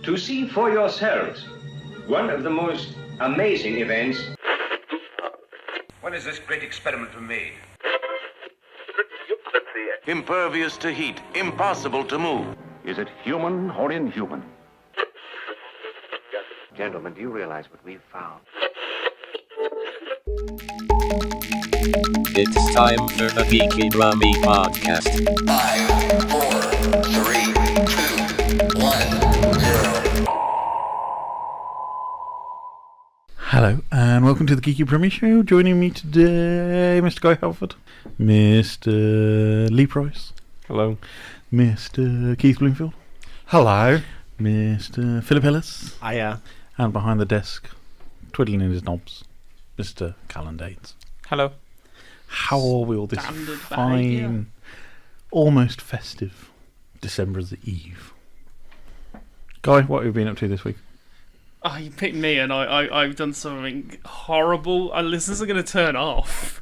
to see for yourselves one of the most amazing events. When is this great experiment made? Impervious to heat, impossible to move. Is it human or inhuman? Gentlemen, do you realize what we've found? It's time for the Geeky Brummie podcast. 5, 4, 3, 2, 1, 0. Hello, and welcome to the Geeky Brummie Show. Joining me today, Mr. Guy Halford, Mr. Leigh Price. Hello. Mr. Keith Bloomfield. Hello. Mr. Philip Ellis. Hiya. And behind the desk, twiddling in his knobs, Mr. Kallen Danes. Hello. How are we all this fine, almost festive December's Eve? Guy, what have you been up to this week? Oh, you picked me, and I've done something horrible. This isn't going to turn off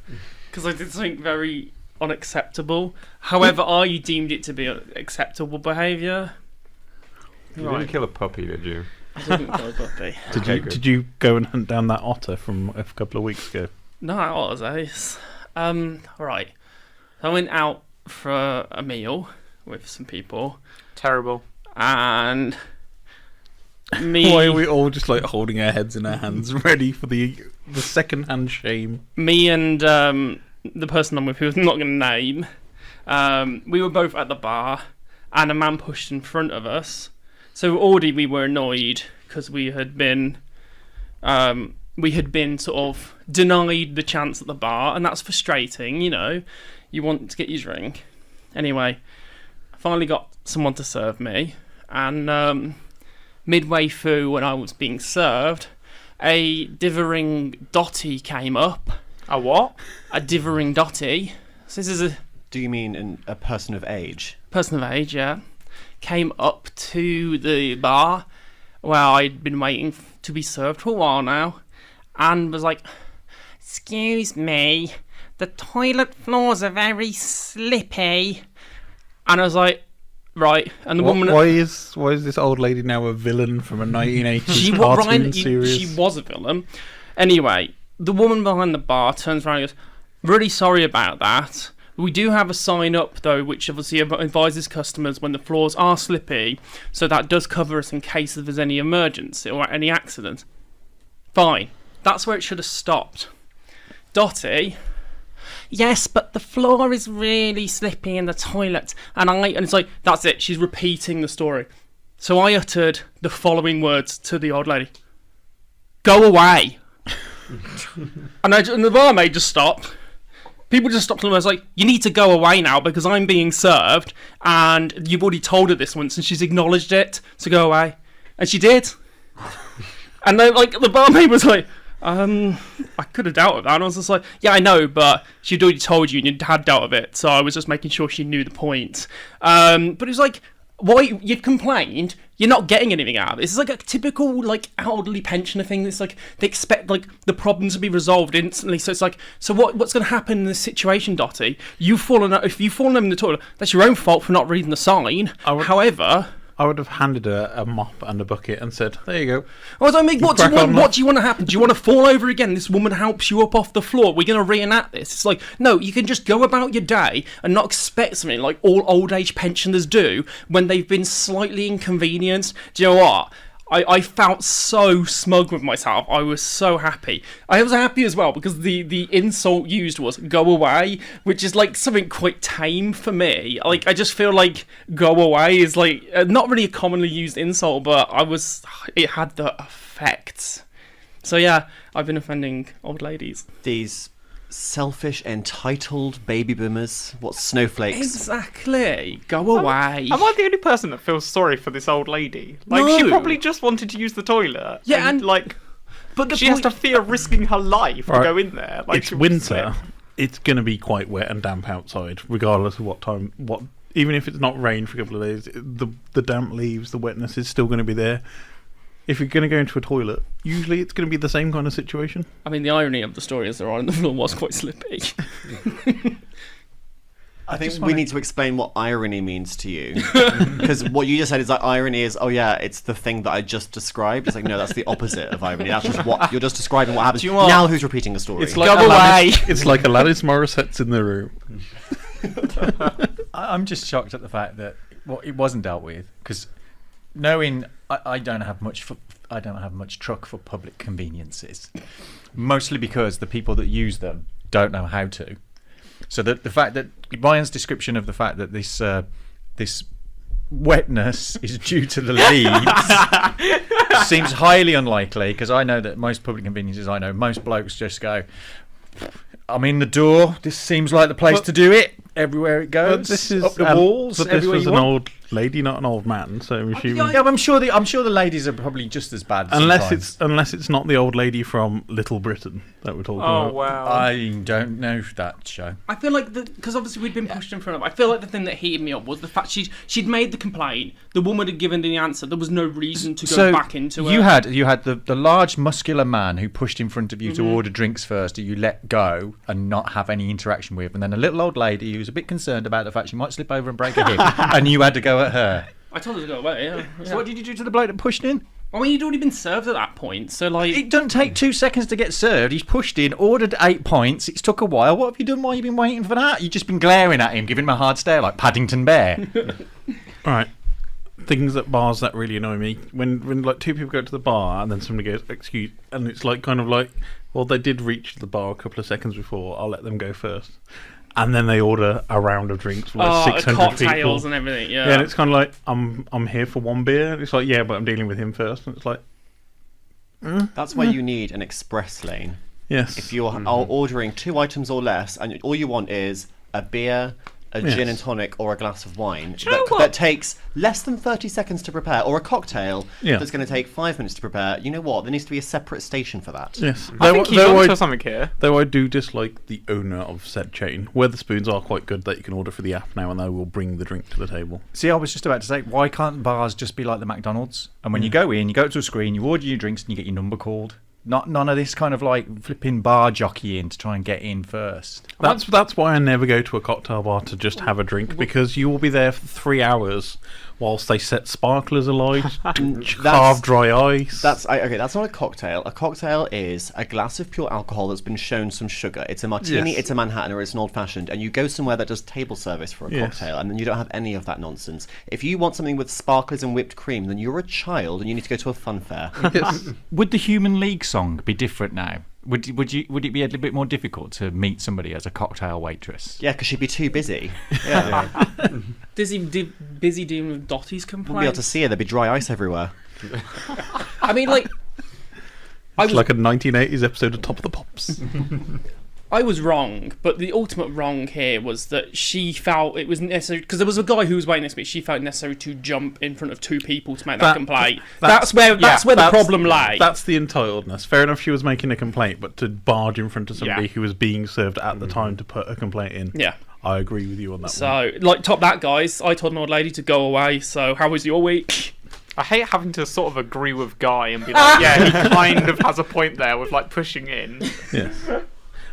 because I did something very unacceptable. However, I deemed it to be acceptable behaviour. You didn't kill a puppy, did you? I didn't kill a puppy. Did you go and hunt down that otter from a couple of weeks ago? No, it was ace. Right. I went out for a meal with some people. Terrible. And me. Why are we all just like holding our heads in our hands, ready for the second-hand shame? Me and the person I'm with, who I'm not going to name, we were both at the bar, and a man pushed in front of us. So already we were annoyed because we had been sort of denied the chance at the bar, and that's frustrating, you know. You want to get your drink. Anyway, I finally got someone to serve me, and midway through when I was being served, a dithering dotty came up. A what? A dithering dotty. So this is a... Do you mean a person of age? Person of age, yeah. Came up to the bar where I'd been waiting to be served for a while now, and was like, "Excuse me, the toilet floors are very slippy." And I was like, right. And the woman... Why is this old lady now a villain from a 1980s cartoon series? She was a villain. Anyway, the woman behind the bar turns around and goes, "Really sorry about that. We do have a sign up, though, which obviously advises customers when the floors are slippy, so that does cover us in case there's any emergency or any accident." Fine. That's where it should have stopped. Dotty, "Yes, but the floor is really slippy in the toilet." And it's like, that's it. She's repeating the story. So I uttered the following words to the old lady: "Go away." and the barmaid just stopped. People just stopped and I was like, "You need to go away now because I'm being served and you've already told her this once and she's acknowledged it, so go away." And she did. And then like the barmaid was like, I could have doubted that. And I was just like, "Yeah, I know, but she'd already told you and you had doubt of it, so I was just making sure she knew the point." But it was like, why you'd complained, you're not getting anything out of it. It's like a typical like elderly pensioner thing. It's like they expect like the problem to be resolved instantly. So it's like, so what's going to happen in this situation, Dotty? If you've fallen in the toilet, that's your own fault for not reading the sign. However, I would have handed her a mop and a bucket and said, "There you go." I was like, what do you want? What do you want to happen? Do you want to fall over again? This woman helps you up off the floor. We're going to reenact this. It's like, no, you can just go about your day and not expect something like all old age pensioners do when they've been slightly inconvenienced. Do you know what? I felt so smug with myself. I was so happy. I was happy as well because the insult used was "go away," which is like something quite tame for me. Like, I just feel like "go away" is like not really a commonly used insult, but it had the effect. So yeah, I've been offending old ladies. These selfish, entitled baby boomers. What snowflakes. Exactly. Go away. Am I the only person that feels sorry for this old lady? Like, No. She probably just wanted to use the toilet. Yeah, and like, but she has to fear risking her life to go in there. Like, it's winter. It's going to be quite wet and damp outside, regardless of what time. Even if it's not rain for a couple of days, the damp leaves, the wetness is still going to be there. If you're going to go into a toilet, usually it's going to be the same kind of situation. I mean, the irony of the story is the floor was quite slippy. I think we need to explain what irony means to you. Because what you just said is like irony is, oh yeah, it's the thing that I just described. It's like, no, that's the opposite of irony. That's just what you're just describing what happens. Now who's repeating the story? It's like It's like Alanis Morissette's in the room. I'm just shocked at the fact that it wasn't dealt with, because knowing I don't have much truck for public conveniences, mostly because the people that use them don't know how to. So the fact that Ryan's description of the fact that this wetness is due to the leaves seems highly unlikely, because I know that most public conveniences most blokes just go, I'm in the door, this seems like the place to do it. Everywhere it goes, this is up the walls. But this was an old lady, not an old man. So I'm assuming. Yeah, I'm sure the ladies are probably just as bad. Unless it's not the old lady from Little Britain that we're talking about. Oh wow! I don't know that show. I feel like because obviously we'd been pushed in front of. I feel like the thing that heated me up was the fact she'd made the complaint. The woman had given the answer. There was no reason to go back into it. You had the large muscular man who pushed in front of you to order drinks first, that you let go and not have any interaction with, and then a little old lady who was a bit concerned about the fact she might slip over and break a hip, and you had to go at her. I told her to go away. Yeah. So what did you do to the bloke that pushed in? I mean, he'd already been served at that point, so like... It doesn't take 2 seconds to get served. He's pushed in, ordered 8 pints. It's took a while. What have you done while you've been waiting for that? You've just been glaring at him, giving him a hard stare like Paddington Bear. All right. Things at bars that really annoy me. When like two people go to the bar and then somebody goes, excuse... And it's like kind of like, well, they did reach the bar a couple of seconds before. I'll let them go first. And then they order a round of drinks for like 600 cocktails people. And everything, yeah. Yeah, and it's kind of like, I'm here for one beer. And it's like, yeah, but I'm dealing with him first. And it's like... That's why you need an express lane. Yes. If you're ordering 2 items or less, and all you want is a beer, a gin and tonic, or a glass of wine that takes less than 30 seconds to prepare, or a cocktail that's going to take 5 minutes to prepare, you know what? There needs to be a separate station for that. Yes. I think he's onto something here. Though I do dislike the owner of said chain. Wetherspoons are quite good that you can order for the app now and they will bring the drink to the table. See, I was just about to say, why can't bars just be like the McDonald's? And when you go in, you go to a screen, you order your drinks, and you get your number called. None of this kind of like flipping bar jockeying to try and get in first. That's why I never go to a cocktail bar to just have a drink, because you will be there for 3 hours whilst they set sparklers alight, carve dry ice. That's not a cocktail. A cocktail is a glass of pure alcohol that's been shown some sugar. It's a martini, it's a Manhattan, or it's an old fashioned. And you go somewhere that does table service for a cocktail, and then you don't have any of that nonsense. If you want something with sparklers and whipped cream, then you're a child and you need to go to a fun fair. Would the Human League song be different now? Would it be a little bit more difficult to meet somebody as a cocktail waitress? Yeah, because she'd be too busy. Busy dealing with Dottie's complaints. Wouldn't be able to see her. There'd be dry ice everywhere. I mean, like... It's like a 1980s episode of Top of the Pops. I was wrong, but the ultimate wrong here was that she felt it was necessary, because there was a guy who was waiting next to me. She felt necessary to jump in front of 2 people to make that complaint. That's where the problem lay. That's the entitledness. Fair enough, she was making a complaint, but to barge in front of somebody who was being served at the time to put a complaint in. Yeah. I agree with you on that one. So, like, top that, guys. I told an old lady to go away, so how was your week? I hate having to sort of agree with Guy and be like, yeah, he kind of has a point there with, like, pushing in. Yes.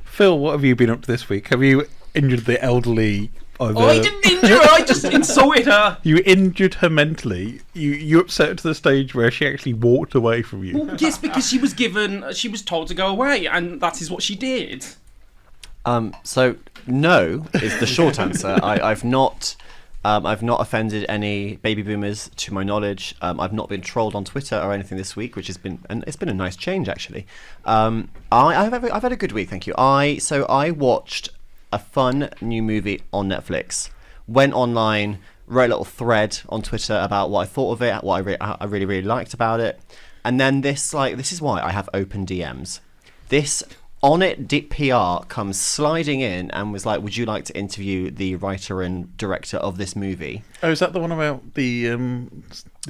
Phil, what have you been up to this week? Have you injured the elderly? I didn't injure her, I just insulted her. You injured her mentally. You upset her to the stage where she actually walked away from you. Well, yes, because she was told to go away, and that is what she did. So no is the short answer. I've not offended any baby boomers to my knowledge. I've not been trolled on Twitter or anything this week, which has been it's been a nice change actually. I've had a good week, thank you. I watched a fun new movie on Netflix. Went online, wrote a little thread on Twitter about what I thought of it, what I really liked about it, and then this is why I have open DMs. This On It Deep PR comes sliding in and was like, would you like to interview the writer and director of this movie? Oh, is that the one about the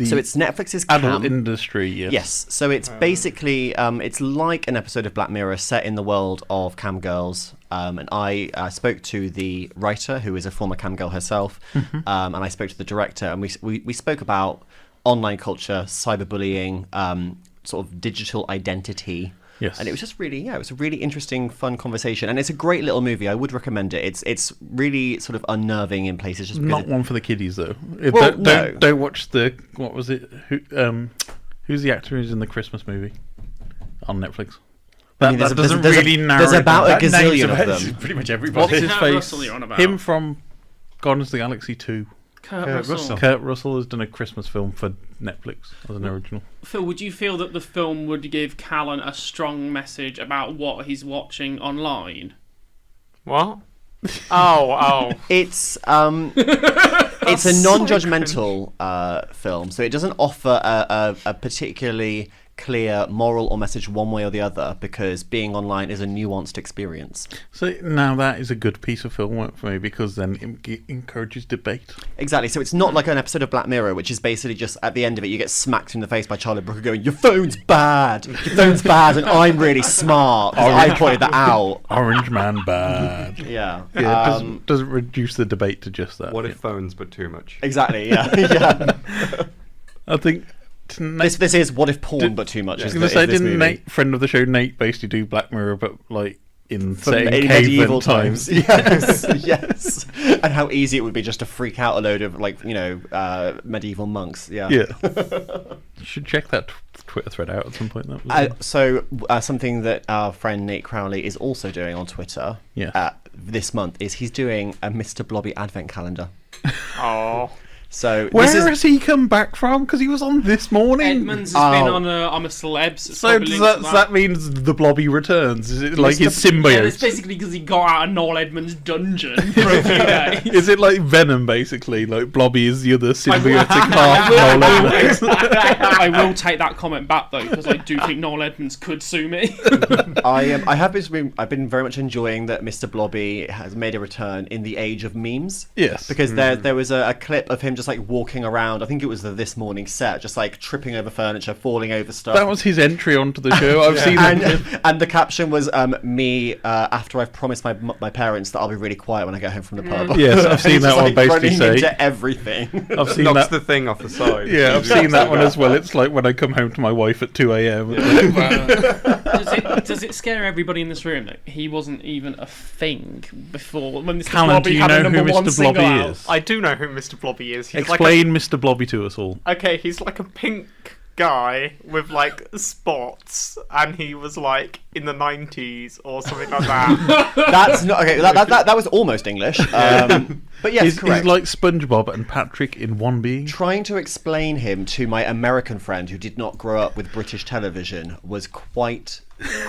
so it's Netflix's adult industry? Yes. So it's basically it's like an episode of Black Mirror set in the world of cam girls. And I spoke to the writer, who is a former cam girl herself, and I spoke to the director, and we spoke about online culture, cyberbullying, sort of digital identity. Yes. And it was just really, it was a really interesting, fun conversation, and it's a great little movie. I would recommend it. It's really sort of unnerving in places. Just Not one for the kiddies though. Well, don't watch what was it? Who's the actor who's in the Christmas movie on Netflix? That doesn't really narrow. There's about a Names gazillion of about them. Pretty much everybody. What's his Kurt face? Russell you're on about. Him from Guardians of the Galaxy 2. Kurt Russell. Kurt Russell has done a Christmas film for Netflix as an original. Phil, would you feel that the film would give Kallen a strong message about what he's watching online? What? Oh. It's a non-judgmental film, so it doesn't offer a particularly clear moral or message one way or the other, because being online is a nuanced experience. So now that is a good piece of film work for me, because then it encourages debate. Exactly. So it's not like an episode of Black Mirror, which is basically just at the end of it you get smacked in the face by Charlie Brooker going, "Your phone's bad. Your phone's bad, and I'm really smart. 'Cause I pointed that out." Orange man bad. Yeah. It doesn't reduce the debate to just that. What if phones, but too much? Exactly. Yeah. Yeah. I think. This is what if porn, but too much. I was going to say, didn't Nate, friend of the show, Nate, basically do Black Mirror, but like in medieval times? Yes, yes. And how easy it would be just to freak out a load of medieval monks. Yeah. Yeah. You should check that Twitter thread out at some point. Something that our friend Nate Crowley is also doing on Twitter. This month is he's doing a Mr. Blobby advent calendar. Oh. So where has he come back from? Because he was on this morning. Edmonds has been on I'm a Celebs. So that means the Blobby returns? Is it like his symbiote? Yeah, it's basically because he got out of Noel Edmonds' dungeon for a few days. Is it like Venom, basically? Like Blobby is the other symbiotic half Noel Edmonds? I will take that comment back though, because I do think Noel Edmonds could sue me. I've been very much enjoying that Mr. Blobby has made a return in the age of memes. Yes, because there was a clip of him just like walking around. I think it was the This Morning set, just like tripping over furniture, falling over stuff. That was his entry onto the show. I've seen that. And the caption was me after I've promised my parents that I'll be really quiet when I get home from the pub. Yes, I've seen that one basically running say into everything. I've seen knocks the thing off the side. Yeah, I've seen that one as well. It's like when I come home to my wife at 2 a.m. Does it scare everybody in this room that he wasn't even a thing before when Mr. Kallen, Blobby do you had know a who number one Mr. single Blobby out? is? I do know who Mr. Blobby is. He's Explain Mr. Blobby to us all. Okay, he's like a pink guy with like spots, and he was like in the 90s or something like that. That's not okay. That was almost English. But yes, correct. He's like SpongeBob and Patrick in one being. Trying to explain him to my American friend who did not grow up with British television was quite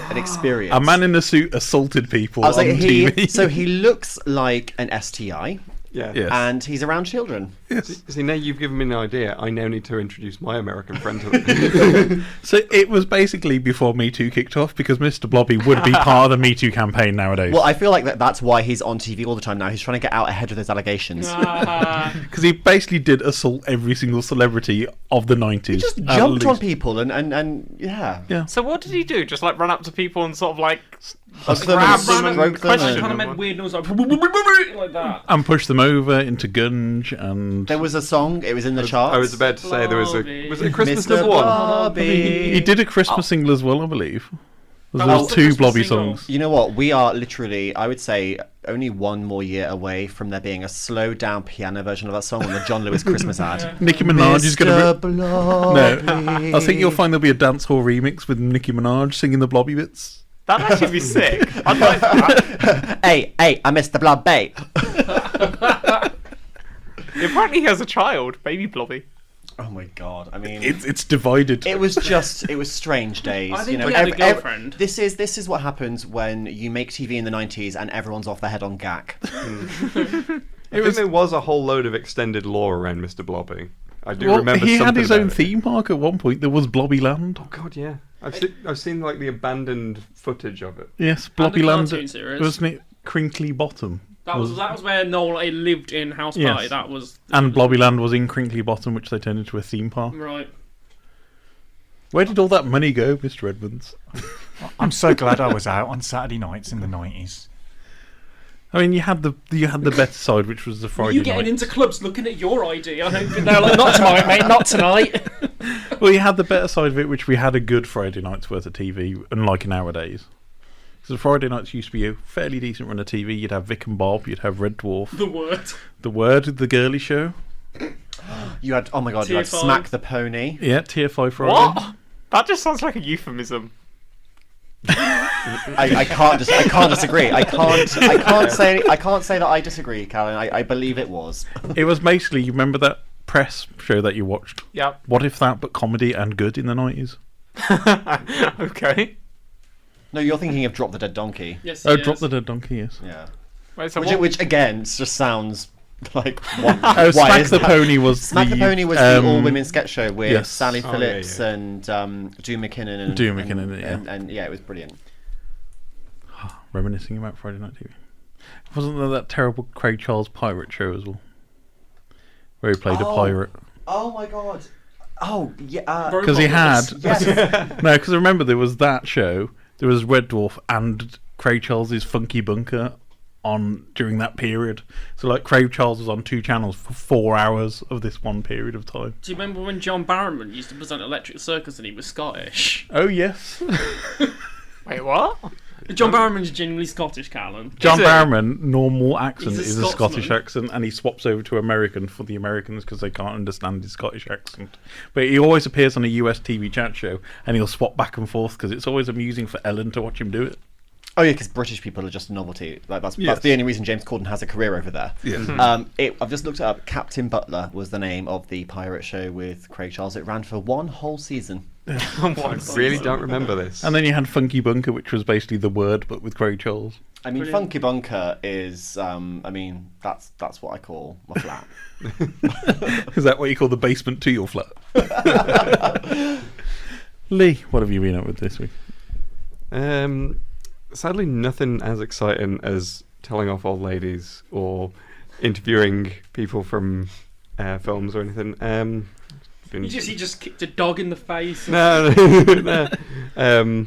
an experience. A man in a suit assaulted people I was on like, TV. So he looks like an STI. Yeah. Yes. And he's around children. Yes. See, now you've given me an idea. I now need to introduce my American friend to them. So it was basically before Me Too kicked off, because Mr. Blobby would be part of the Me Too campaign nowadays. Well, I feel like that's why he's on TV all the time now. He's trying to get out ahead of those allegations. Because he basically did assault every single celebrity of the 90s. He just jumped on people and yeah. So what did he do? Just like run up to people and sort of like Grab them and question them. Kind of made weird noise like that. And push them over into gunge, and there was a song. It was in the charts. I was about to say there was a Christmas Mr. number one. Blobby. he did a Christmas single as well, I believe. There was was the two Christmas Blobby single. songs. You know what? We are literally, I would say, only one more year away from there being a slowed down piano version of that song on the John Lewis Christmas ad. Nicki Minaj is going to be... No, I think you'll find there'll be a dancehall remix with Nicki Minaj singing the Blobby bits. That'd actually be sick. I'd like that. Hey, I missed the Blobby. Apparently he has a child, baby Blobby. Oh my god! I mean, it's divided. It was strange days. I think he had a girlfriend. This is what happens when you make TV in the 90s and everyone's off their head on gack. I think there was a whole load of extended lore around Mr. Blobby. I do remember. He had something his own about it. theme park at one point. There was Blobby Land. Oh god, yeah. I've seen like the abandoned footage of it. Yes, Blobby Land. cartoon series. Wasn't it Crinkly Bottom? That was where Noel lived in House Party. Yes. That was. And Blobbyland was in Crinkly Bottom, which they turned into a theme park. Right. Where did all that money go, Mr. Edmonds? I'm so glad I was out on Saturday nights in the 90s. I mean, you had the better side, which was the Friday You night. getting into clubs looking at your ID? I don't think they're like, not tomorrow, mate, not tonight. Well, you had the better side of it, which we had a good Friday night's worth of TV, unlike nowadays. Because Friday nights used to be a fairly decent run of TV. You'd have Vic and Bob, you'd have Red Dwarf. The Word, the girly show. You had, oh my god, you had TFI. Smack the Pony. Yeah, TFI Friday. What? That just sounds like a euphemism. I can't disagree. I can't say that I disagree, Kallen. I believe it was. It was basically, you remember that press show that you watched? Yeah. What if that, but comedy and good in the 90s? Okay. No, you're thinking of Drop the Dead Donkey. Yes. Oh, Drop the Dead Donkey, yes. Yeah. Wait, so Which again just sounds like what? Oh, why Smack is the that? Pony was Smack the Pony was the all-women sketch show with yes. Sally Oh, Phillips yeah. and Doom McKinnon and yeah, it was brilliant. Reminiscing about Friday Night TV. Wasn't there that terrible Craig Charles pirate show as well? Where he played a pirate. Oh my god. Oh yeah. Because he had. Yes. No, because I remember there was that show. There was Red Dwarf and Craig Charles's Funky Bunker on during that period. So like Craig Charles was on 2 channels for 4 hours of this one period of time. Do you remember when John Barrowman used to present Electric Circus and he was Scottish? Oh yes. Wait, what? John Barrowman's genuinely Scottish, Kallen. John Barrowman, normal accent He's is a Scottish Scotsman. accent, and he swaps over to American for the Americans because they can't understand his Scottish accent. But he always appears on a US TV chat show, and he'll swap back and forth because it's always amusing for Ellen to watch him do it. Oh yeah, because British people are just a novelty. Like that's Yes. the only reason James Corden has a career over there. Yes. I've just looked it up. Captain Butler was the name of the pirate show with Craig Charles. It ran for 1 whole season. I really don't remember this. And then you had Funky Bunker, which was basically The Word, but with Craig Charles. I mean, Brilliant. Funky Bunker is. That's what I call my flat. Is that what you call the basement to your flat? Leigh, what have you been up with this week? Sadly, nothing as exciting as telling off old ladies or interviewing people from films or anything. He just kicked a dog in the face. No, I've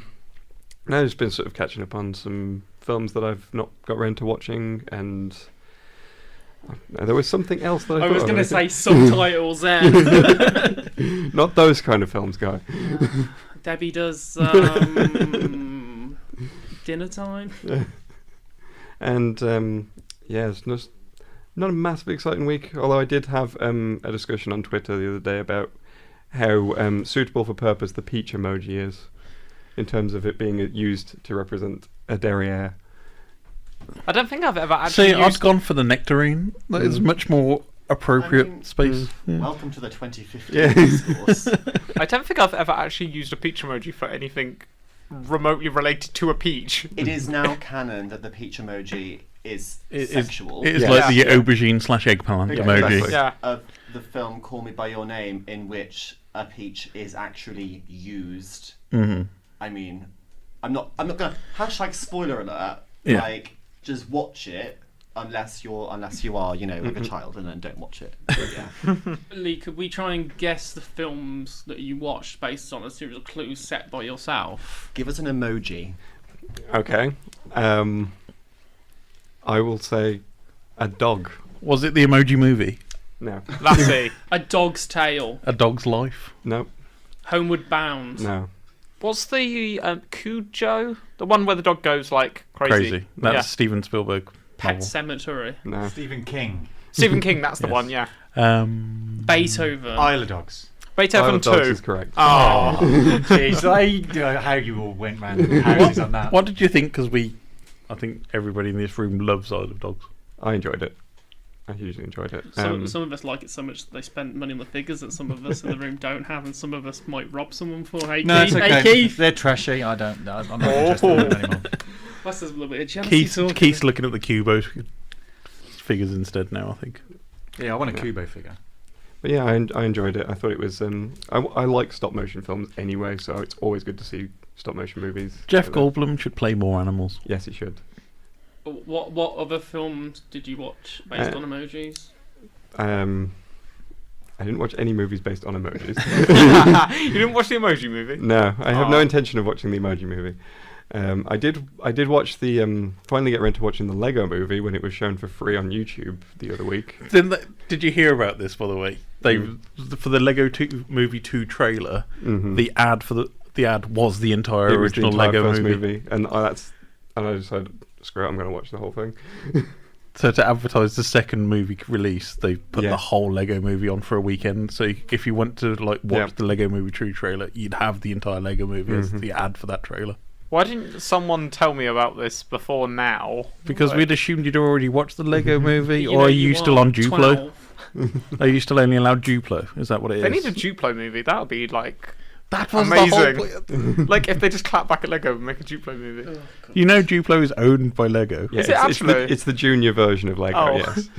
just been sort of catching up on some films that I've not got around to watching, and there was something else that I was thought going to of. say subtitles there. Not those kind of films, guy. Debbie does dinner time. And it's not a massively exciting week, although I did have a discussion on Twitter the other day about how suitable for purpose the peach emoji is, in terms of it being used to represent a derriere. I don't think I've ever actually See, I've gone for the nectarine. That is much more appropriate space. Yeah. Welcome to the 2015 Yeah. discourse. I don't think I've ever actually used a peach emoji for anything remotely related to a peach. It is now canon that the peach emoji is sexual. It is Yeah. like the aubergine / eggplant Yeah, emoji. exactly. Yeah. Of the film Call Me By Your Name, in which a peach is actually used. Mm-hmm. I mean, I'm not gonna hashtag spoiler alert. Yeah. Like, just watch it unless you are, like a child, and then don't watch it. But yeah. Leigh, could we try and guess the films that you watched based on a series of clues set by yourself? Give us an emoji. Okay. I will say a dog. Was it the Emoji Movie? No. Lassie. A Dog's Tale. A Dog's Life? No. Homeward Bound. No. What's the Cujo? The one where the dog goes like crazy. That's Yeah. Steven Spielberg. Pet novel. Cemetery. No. Stephen King. Stephen King, that's the Yes. one, yeah. Beethoven. Isle of Dogs. Beethoven Isle of Dogs 2. is correct. Oh. Jeez, how you all went round the houses on that. What did you think? Because I think everybody in this room loves Isle of Dogs. I enjoyed it. I hugely enjoyed it. Some of us like it so much that they spent money on the figures that some of us in the room don't have, and some of us might rob someone for. Hey, No, it's Keith. okay. Hey, Keith. They're trashy. I'm not interested in them anymore. That's a little bit of jealousy talking. Keith's looking at the Cubo figures instead now, I think. Yeah, I want a Kubo figure. But yeah, I enjoyed it. I thought it was. I like stop motion films anyway, so it's always good to see stop motion movies. Jeff like that. Goldblum should play more animals. Yes, he should. What other films did you watch based on emojis? I didn't watch any movies based on emojis. You didn't watch the Emoji Movie? No, I have no intention of watching the Emoji Movie. I did watch the finally get around to watching the Lego Movie when it was shown for free on YouTube the other week. Did you hear about this, by the way? For the Lego Movie 2 trailer, the ad was the entire original Lego movie. And I decided, screw it, I'm going to watch the whole thing. So to advertise the second movie release, they put the whole Lego Movie on for a weekend. So if you went to watch the Lego Movie 2 trailer, you'd have the entire Lego Movie as the ad for that trailer. Why didn't someone tell me about this before now? Because we'd assumed you'd already watched the Lego Movie, or are you still on Duplo? Are you still only allowed Duplo? Is that what it is? They need a Duplo movie. That would be like that was amazing. Like if they just clap back at Lego and make a Duplo movie. You know, Duplo is owned by Lego. Yeah, is it actually? It's the junior version of Lego. Yes.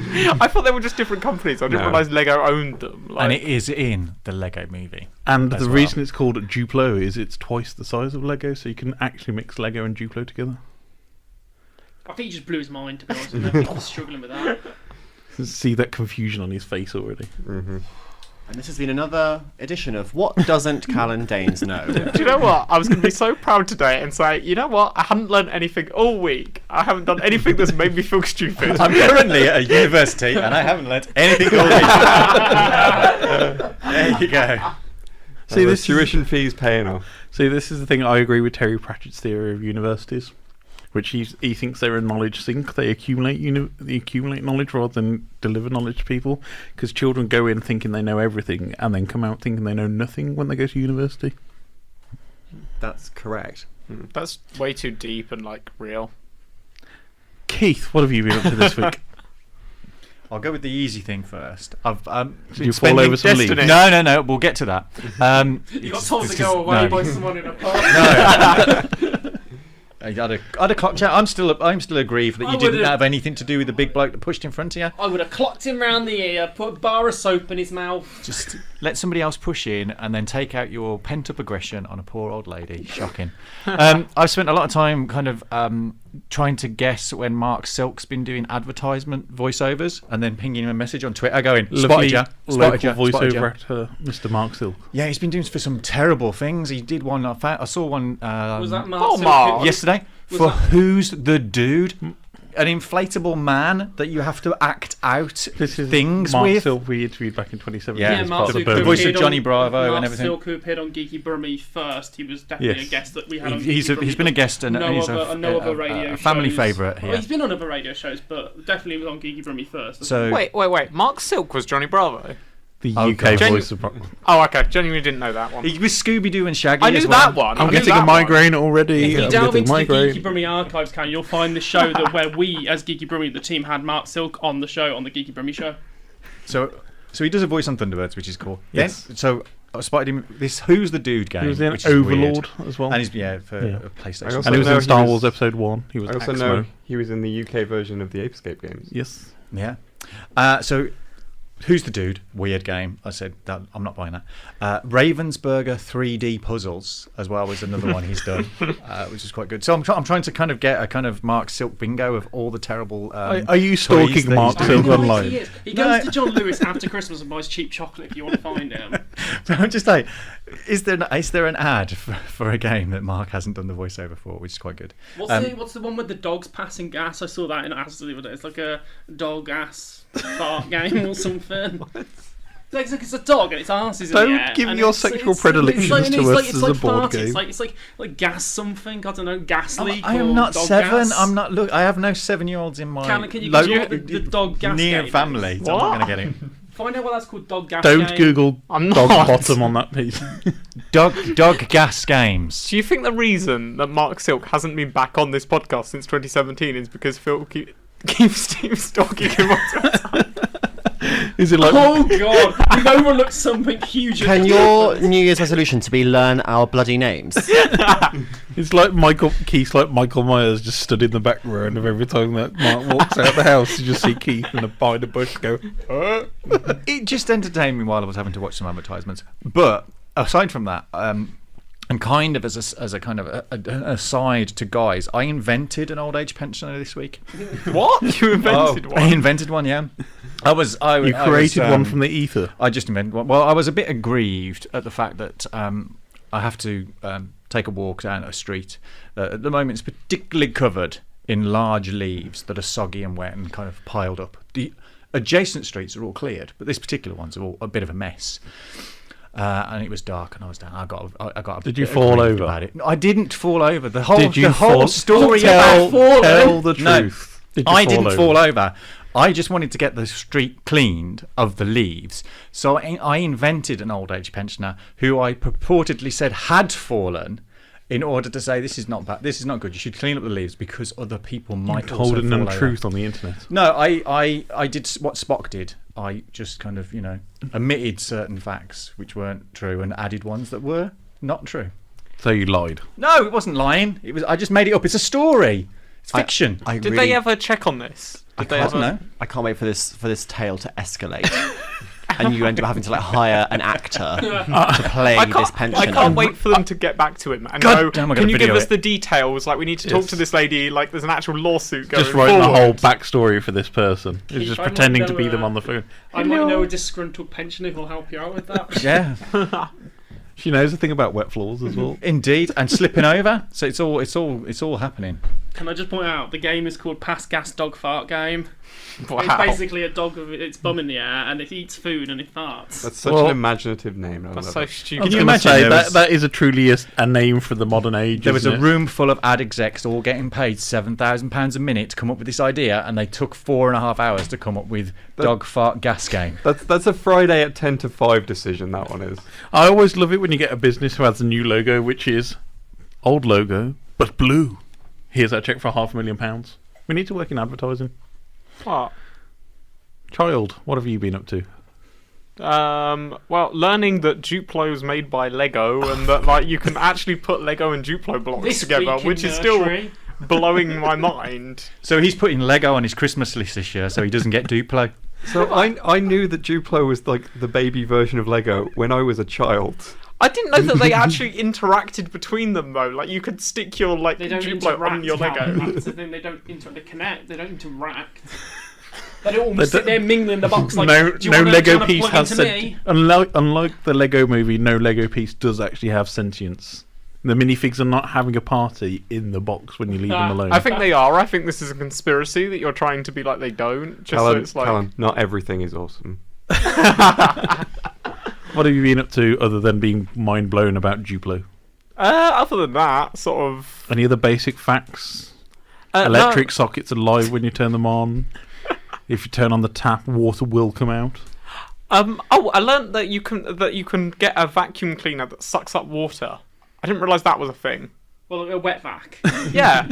I thought they were just different companies. I didn't realise Lego owned them. And it is in the Lego Movie. And the reason it's called Duplo is it's twice the size of Lego, so you can actually mix Lego and Duplo together. I think he just blew his mind, to be honest with you. He's struggling with that. See that confusion on his face already. And this has been another edition of What Doesn't Kallen Danes Know? Do you know what? I was going to be so proud today and say, you know what? I haven't learned anything all week. I haven't done anything that's made me feel stupid. I'm currently at a university and I haven't learnt anything all week. There you go. See, this tuition fees paying off. See, this is the thing. I agree with Terry Pratchett's theory of universities, which he thinks they're a knowledge sink. They accumulate knowledge rather than deliver knowledge to people. Because children go in thinking they know everything and then come out thinking they know nothing when they go to university. That's correct. That's way too deep and real. Keith, what have you been up to this week? I'll go with the easy thing first. I've Did you fall over some leaves? No. We'll get to that. You got told to go away by someone in a park. No. I had a clock chat. I'm still aggrieved that you didn't have anything to do with the big bloke that pushed in front of you. I would have clocked him round the ear, put a bar of soap in his mouth. Just let somebody else push in and then take out your pent-up aggression on a poor old lady. Shocking. I've spent a lot of time kind of trying to guess when Marc Silk's been doing advertisement voiceovers and then pinging him a message on Twitter going, spotted ya, voiceover actor, Mr. Marc Silk. Yeah, he's been doing for some terrible things. He did one, I saw one was that Marc Silk? Yesterday for Who's the Dude? An inflatable man that you have to act out things Marc with. Silk we interviewed back in 2017. Yeah, Marc Silk, the voice of Johnny Bravo and everything. Marc Silk, who appeared on Geeky Brummie first, he was definitely a guest that we had on he's Geeky Brummie. He's been a guest and he's other radio a family shows. favourite here. Well, he's been on other radio shows, but definitely was on Geeky Brummie first. So wait. Marc Silk was Johnny Bravo. The UK voice of... Oh, okay. Genuinely didn't know that one. He was Scooby-Doo and Shaggy. I knew that one. I'm getting a migraine already. If you delve into the Geeky Brummie archives, you'll find the show where we, as Geeky Brummie, the team, had Marc Silk on the show, on the Geeky Brummie show. So he does a voice on Thunderbirds, which is cool. Yes. So I spotted him. This Who's the Dude game. He was in which Overlord weird. as well. And he's for PlayStation. And he was in Star Wars Episode 1. He was I also know he was in the UK version of the Ape Escape games. Yes. Yeah. So Who's the Dude? Weird game. I said that I'm not buying that. Ravensburger 3D puzzles as well was another one he's done, which is quite good. So I'm trying to kind of get a kind of Marc Silk bingo of all the terrible. Are you stalking Marc Silk online? He goes to John Lewis after Christmas and buys cheap chocolate if you want to find him. But I'm just like, is there an ad for a game that Mark hasn't done the voiceover for, which is quite good. What's the one with the dogs passing gas? I saw that in Asda the other day. It's like a dog ass fart game or something. It's a dog and its arse is in the air. Don't give your sexual predilections to us as a board game. It's like gas something. I don't know, gas leak. I am not 7. Gas. I'm not. Look, I have no 7-year-olds in my Can you the dog gas near game family. Is? I'm not going to get it. Find out what that's called. Dog gas. Don't game. Google dog bottom on that piece. dog gas games. Do you think the reason that Marc Silk hasn't been back on this podcast since 2017 is because Phil keeps stalking him on Twitter? Is it like? Oh God! We've overlooked something huge. Can your New Year's resolution to be learn our bloody names? It's like Keith's like Michael Myers just stood in the background of every time that Mark walks out the house. You just see Keith behind a bush go. It just entertained me while I was having to watch some advertisements. But aside from that, and kind of as a kind of an aside to guys, I invented an old age pensioner this week. What? You invented one? I invented one, yeah. You created one from the ether. I just invented one. Well, I was a bit aggrieved at the fact that I have to take a walk down a street. At the moment, it's particularly covered in large leaves that are soggy and wet and kind of piled up. The adjacent streets are all cleared, but this particular one's all a bit of a mess. And it was dark, and I was down. I got. Did you fall over? About it. I didn't fall over. The whole story tell, about falling. Tell the truth. No, I didn't fall over. I just wanted to get the street cleaned of the leaves, so I invented an old age pensioner who I purportedly said had fallen, in order to say this is not bad, this is not good. You should clean up the leaves because other people might also told an fall untruth over. on the internet. No, I did what Spock did. I just kind of, omitted certain facts which weren't true and added ones that were not true. So you lied? No, it wasn't lying. I just made it up. It's a story. It's fiction. Did they ever check on this? I can't wait for this tale to escalate. And you end up having to hire an actor to play this pensioner. I can't wait for them to get back to him and go, can you give us the details? Like, we need to talk to this lady. Like, there's an actual lawsuit going just writing forward. the whole backstory for this person. He's just pretending to be them on the phone. I might know a disgruntled pensioner who'll help you out with that. Yeah. She knows a thing about wet floors as well. Indeed, and slipping over. So it's all happening. Can I just point out the game is called Pass Gas Dog Fart Game? Wow. It's basically a dog with its bum in the air, and it eats food and it farts. That's such an imaginative name. That's so stupid. Can you imagine that is a truly a name for the modern age? There was a room full of ad execs all getting paid £7,000 a minute to come up with this idea, and they took 4.5 hours to come up with Dog Fart Gas Game. That's a Friday at 10 to 5 decision, that one is. I always love it when you get a business who has a new logo, which is old logo, but blue. Here's our check for £500,000. We need to work in advertising. What? Child, what have you been up to? Well, learning that Duplo is made by Lego and that you can actually put Lego and Duplo blocks together, which is still blowing my mind. So he's putting Lego on his Christmas list this year, so he doesn't get Duplo. So I knew that Duplo was like the baby version of Lego when I was a child. I didn't know that they actually interacted between them though. Like, you could stick your Duplo on your Lego. That's the thing. They don't they connect. They don't interact. They don't almost sit there mingling the box like. No Lego piece has sentience. Unlike the Lego movie, no Lego piece does actually have sentience. The minifigs are not having a party in the box when you leave them alone. I think they are. I think this is a conspiracy that you're trying to be like they don't. Just so it's like. Kallen, not everything is awesome. What have you been up to other than being mind blown about Duplo? Other than that, sort of. Any other basic facts? Electric sockets are live when you turn them on. If you turn on the tap, water will come out. I learnt that you can get a vacuum cleaner that sucks up water. I didn't realise that was a thing. Well, a wet vac. Yeah.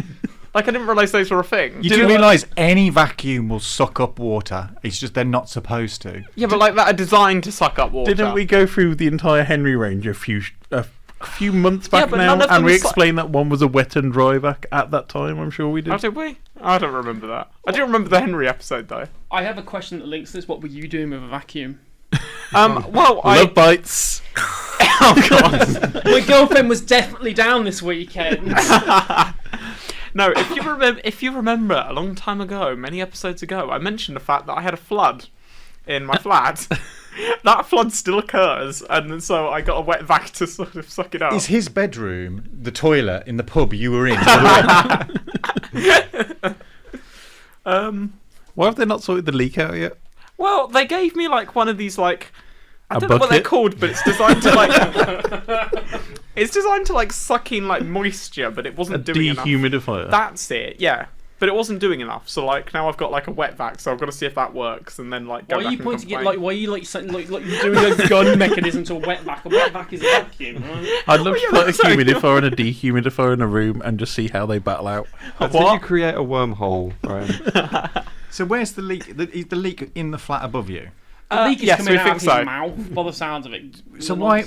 Like, I didn't realise those were a thing. You do realise any vacuum will suck up water. It's just they're not supposed to. Yeah, but like that are designed to suck up water. Didn't we go through the entire Henry range a few months back now, and we explained that one was a wet and dry vac at that time? I'm sure we did. Oh, did we? I don't remember that. I do remember the Henry episode though. I have a question that links this. What were you doing with a vacuum? Love bites. Oh God! My girlfriend was definitely down this weekend. No, if you remember a long time ago, many episodes ago, I mentioned the fact that I had a flood in my flat. That flood still occurs, and so I got a wet vac to sort of suck it up. Is his bedroom the toilet in the pub you were in? Why have they not sorted the leak out yet? Well, they gave me like one of these like I don't know what they're called, but it's designed to like suck in like moisture, but it wasn't doing enough. Dehumidifier. That's it, yeah. But it wasn't doing enough, so like now I've got like a wet vac, so I've got to see if that works, and then like go why back are you and pointing complain. it like? Why are you like you're doing a gun mechanism to a wet vac? A wet vac is a vacuum, right? I'd love to put a humidifier and a dehumidifier in a room and just see how they battle out. That's when you create a wormhole, right? So where's the leak? Is the leak in the flat above you? The leak is yes, coming we out think of so. his mouth by the sounds of it. So why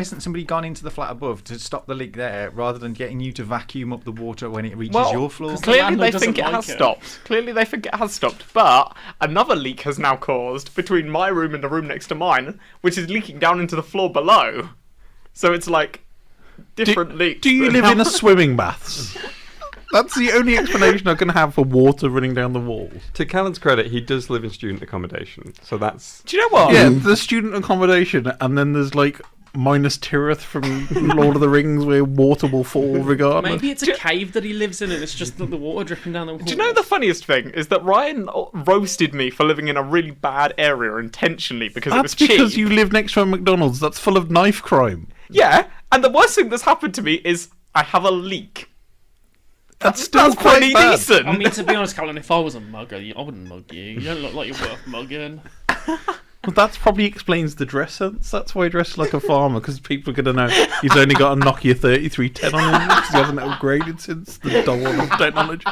isn't somebody gone into the flat above to stop the leak there, rather than getting you to vacuum up the water when it reaches your floor? Clearly they think it has stopped. Clearly they think it has stopped. But another leak has now caused between my room and the room next to mine, which is leaking down into the floor below. So it's like different leaks. Do you live in a swimming baths? That's the only explanation I can have for water running down the walls. To Kallen's credit, he does live in student accommodation, so that's... Do you know what? Yeah, the student accommodation, and then there's like Minas Tirith from Lord of the Rings, where water will fall regardless. Maybe it's a cave that he lives in, and it's just the water dripping down the wall. Do you know the funniest thing is that Ryan roasted me for living in a really bad area intentionally because it was cheap. That's because you live next to a McDonald's that's full of knife crime. Yeah, and the worst thing that's happened to me is I have a leak. That's pretty decent. I mean, to be honest, Kallen, if I was a mugger, I wouldn't mug you. You don't look like you're worth mugging. Well, that probably explains the dress sense. That's why he dressed like a farmer, because people are going to know he's only got a Nokia 3310 on him because he hasn't upgraded since the dawn of technology.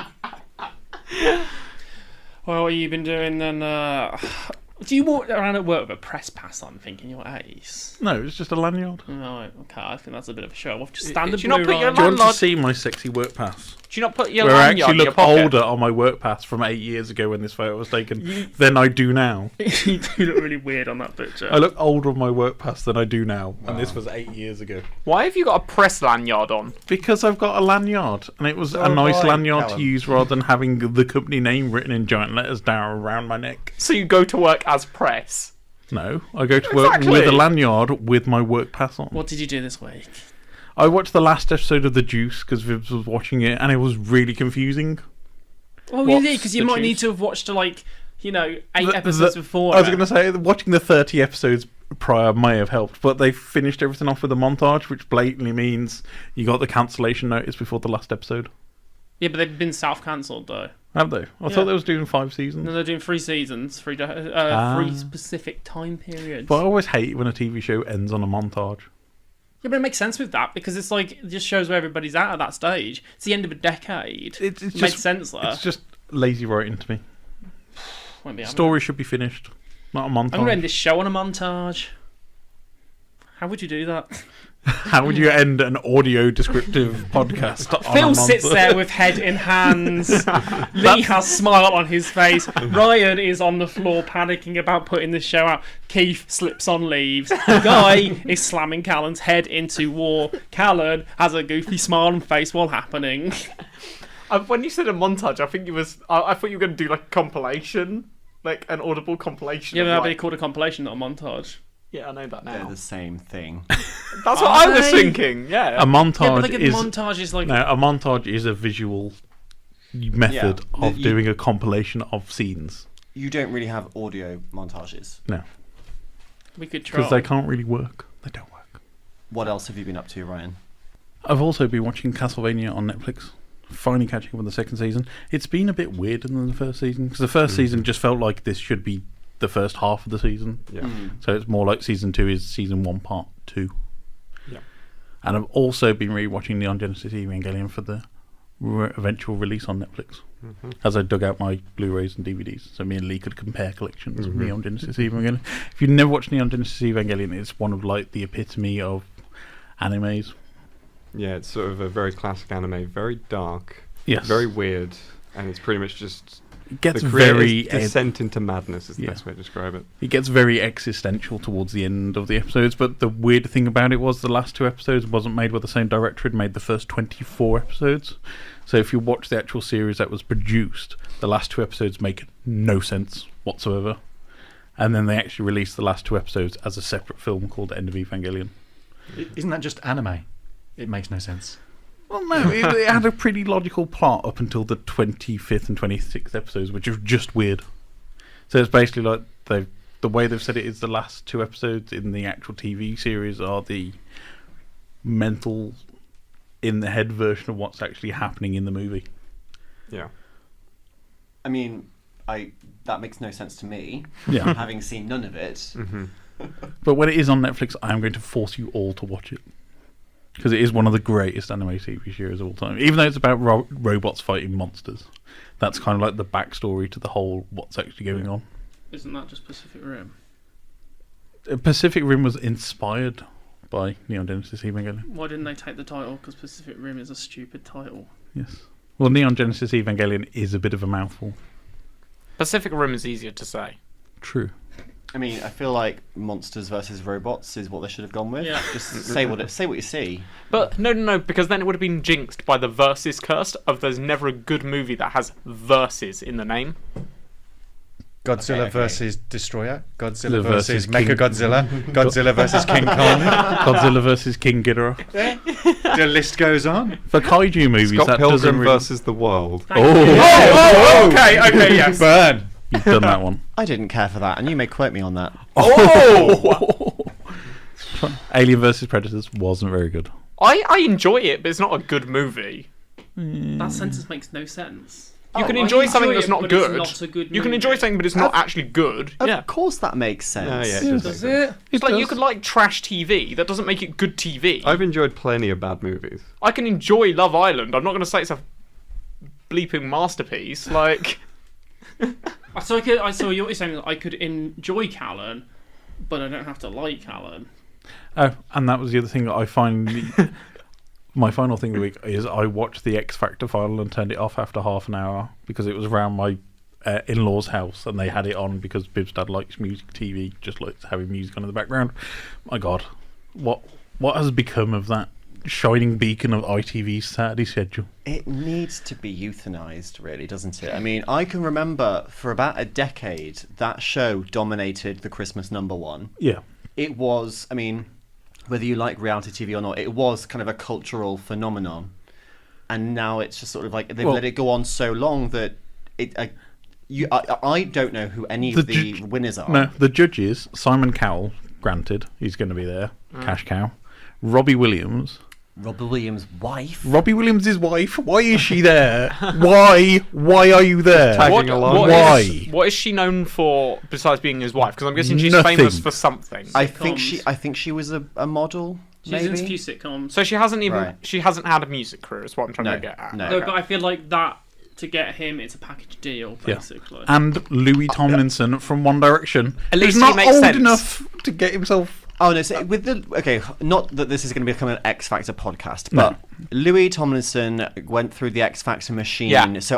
Well, what have you been doing then? Do you walk around at work with a press pass on thinking you're ace? No, it's just a lanyard. Right, okay, I think that's a bit of a show off. Just stand Do you not put your Do you want to lanyard? see my sexy work pass? Do you not put your Where I lanyard actually in your look pocket? older on my work pass from 8 years ago when this photo was taken than I do now. You do look really weird on that picture. I look older on my work pass than I do now, and this was 8 years ago. Why have you got a press lanyard on? Because I've got a lanyard, and it was So a nice have I, lanyard to Kallen. use rather than having the company name written in giant letters down around my neck. So you go to work as press? No, I go to work Exactly. with a lanyard with my work pass on. What did you do this week? I watched the last episode of The Juice because Vibs was watching it, and it was really confusing. Oh, What's you did, because you the might juice? need to have watched, 8 The- episodes before. I was going to say, watching the 30 episodes prior may have helped, but they finished everything off with a montage, which blatantly means you got the cancellation notice before the last episode. Yeah, but they've been self-cancelled, though. Have they? I thought they was doing 5 seasons. No, they're doing 3 seasons, 3 specific time periods. But I always hate when a TV show ends on a montage. Yeah, but it makes sense with that, because it's like, it just shows where everybody's at that stage. It's the end of a decade. It's It just, makes sense there. It's just lazy writing to me. Won't be having Story should be finished, not a montage. I'm going to end this show on a montage. How would you do that? How would you end an audio descriptive podcast on a Phil montage? sits there with head in hands. Leigh has smile on his face. Ryan is on the floor panicking about putting this show out. Keith slips on leaves. Guy is slamming Kallen's head into war. Kallen has a goofy smile on face while happening. When you said a montage, I think I thought you were going to do like a compilation, like an audible compilation. Yeah, but of, that'd be like... called a compilation, not a montage. Yeah, I know that now. They're the same thing. That's what I was thinking. Yeah, A montage Yeah, but like a is montage is like no, a montage is a visual method of doing a compilation of scenes. You don't really have audio montages. No, we could try. because they can't really work. They don't work. What else have you been up to, Ryan? I've also been watching Castlevania on Netflix. Finally catching up with the second season. It's been a bit weirder than the first season because the first season just felt like this should be the first half of the season. Yeah. So it's more like season 2 is season 1 part 2. Yeah. And I've also been rewatching Neon Genesis Evangelion for the eventual release on Netflix. As I dug out my Blu-rays and DVDs, so me and Leigh could compare collections of Neon Genesis Evangelion. If you've never watched Neon Genesis Evangelion, it's one of like the epitome of animes. Yeah, it's sort of a very classic anime, very dark, Yes. very weird, and it's pretty much just It gets the creator's very descent into madness is the best way to describe it. It gets very existential towards the end of the episodes, but the weird thing about it was the last 2 episodes wasn't made by the same director. It made the first 24 episodes. So if you watch the actual series that was produced, the last 2 episodes make no sense whatsoever. And then they actually released the last 2 episodes as a separate film called The End of Evangelion. Isn't that just anime? It makes no sense. Well, no, it had a pretty logical plot up until the 25th and 26th episodes, which was just weird. So it's basically like the way they've said it is the last 2 episodes in the actual TV series are the mental, in the head version of what's actually happening in the movie. Yeah. I mean, that makes no sense to me. Yeah. Having seen none of it. But when it is on Netflix, I am going to force you all to watch it. Because it is one of the greatest anime TV series of all time. Even though it's about robots fighting monsters. That's kind of like the backstory to the whole what's actually going on. Isn't that just Pacific Rim? Pacific Rim was inspired by Neon Genesis Evangelion. Why didn't they take the title? Because Pacific Rim is a stupid title. Yes. Well, Neon Genesis Evangelion is a bit of a mouthful. Pacific Rim is easier to say. True. I mean, I feel like monsters versus robots is what they should have gone with. Yeah. Just say what you see. But no, because then it would have been jinxed by the versus curse of there's never a good movie that has verses in the name. Godzilla Okay. versus Destroyer, Godzilla versus versus King- Mechagodzilla, Godzilla versus King Kong. Godzilla versus King Ghidorah. The list goes on. For kaiju movies, Scott that Pilgrim doesn't really... versus the World. Oh, Okay, yes. Burn. you've done that one. I didn't care for that, and you may quote me on that. Alien versus Predators wasn't very good. I enjoy it, but it's not a good movie. That sentence makes no sense. You can I enjoy something that's it, not but good. It's not a good You can movie. enjoy something, but it's not actually good. Of Yeah. course that makes sense. Yeah, it does. Does it? It's like you does. could like trash TV. That doesn't make it good TV. I've enjoyed plenty of bad movies. I can enjoy Love Island. I'm not going to say it's a bleeping masterpiece. Like, So you're saying that I could enjoy Kallen, but I don't have to like Kallen. Oh, and that was the other thing that I find. My final thing of the week is I watched the X Factor final and turned it off after half an hour because it was around my in-laws' house and they had it on because Bib's dad likes music TV, just likes having music on in the background. My God, what has become of that shining beacon of ITV's Saturday schedule? It needs to be euthanized, really, doesn't it? I mean, I can remember for about a decade that show dominated the Christmas #1. Yeah. It was, I mean, whether you like reality TV or not, it was kind of a cultural phenomenon. And now it's just sort of like they've let it go on so long that I don't know who any of the winners are. No, the judges, Simon Cowell, granted, he's going to be there, cash cow. Robbie Williams. Robbie Williams' wife? Robbie Williams' wife? Why is she there? Why? Why are you there? Tagging along. Why? What is she known for besides being his wife? Because I'm guessing she's Nothing. famous for something. I think she was a model. She's maybe? in a few sitcoms. So she hasn't even Right. she hasn't had a music career. Is what I'm trying to get at. No. No, but I feel like that to get him, it's a package deal, basically. And Louis Tomlinson from One Direction. At least He's not he makes old sense. enough to get himself. Oh no! So with not that this is going to become an X Factor podcast, but Louis Tomlinson went through the X Factor machine. Yeah. So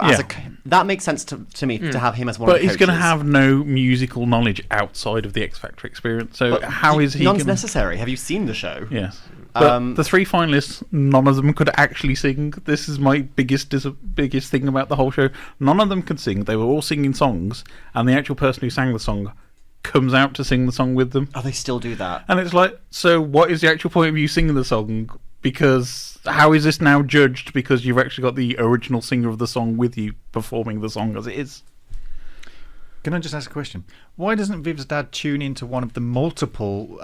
that makes sense to me to have him as one. But of the he's going to coaches. have no musical knowledge outside of the X Factor experience. So But how is he? None's gonna... necessary. Have you seen the show? Yes. But the three finalists, none of them could actually sing. This is my biggest thing about the whole show. None of them could sing. They were all singing songs, and the actual person who sang the song comes out to sing the song with them. Oh, they still do that. And it's like, so what is the actual point of you singing the song? Because how is this now judged because you've actually got the original singer of the song with you performing the song as it is? Can I just ask a question? Why doesn't Viv's dad tune into one of the multiple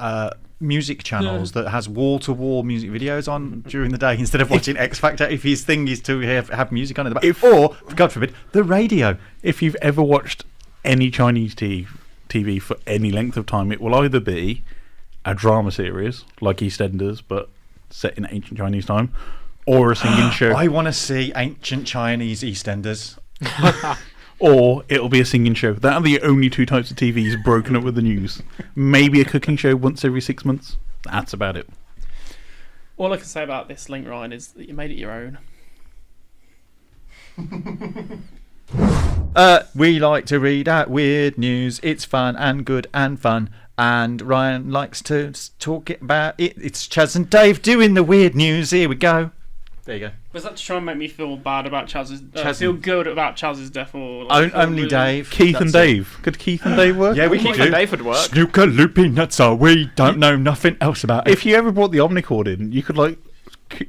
music channels that has wall-to-wall music videos on during the day instead of watching X Factor if his thing is to have music on in the back? Or, God forbid, the radio. If you've ever watched any Chinese TV for any length of time, it will either be a drama series like EastEnders but set in ancient Chinese time, or a singing show. I want to see ancient Chinese EastEnders. Or it'll be a singing show. That are the only two types of TVs broken up with the news. Maybe a cooking show once every 6 months. That's about it. All I can say about this link, Ryan, is that you made it your own. We like to read out weird news. It's fun and good and fun. And Ryan likes to talk about it. It's Chaz and Dave doing the weird news. Here we go. There you go. Was that to try and make me feel bad about Chaz's... Chaz- feel good about Chaz's death? Or like, Only Dave. Keith and That's it. Dave. Could Keith and Dave work? Yeah, we Keith can and do. Dave would work. Snooker loopy nuts are we. Don't know nothing else about it. If you ever brought the Omnichord in, you could like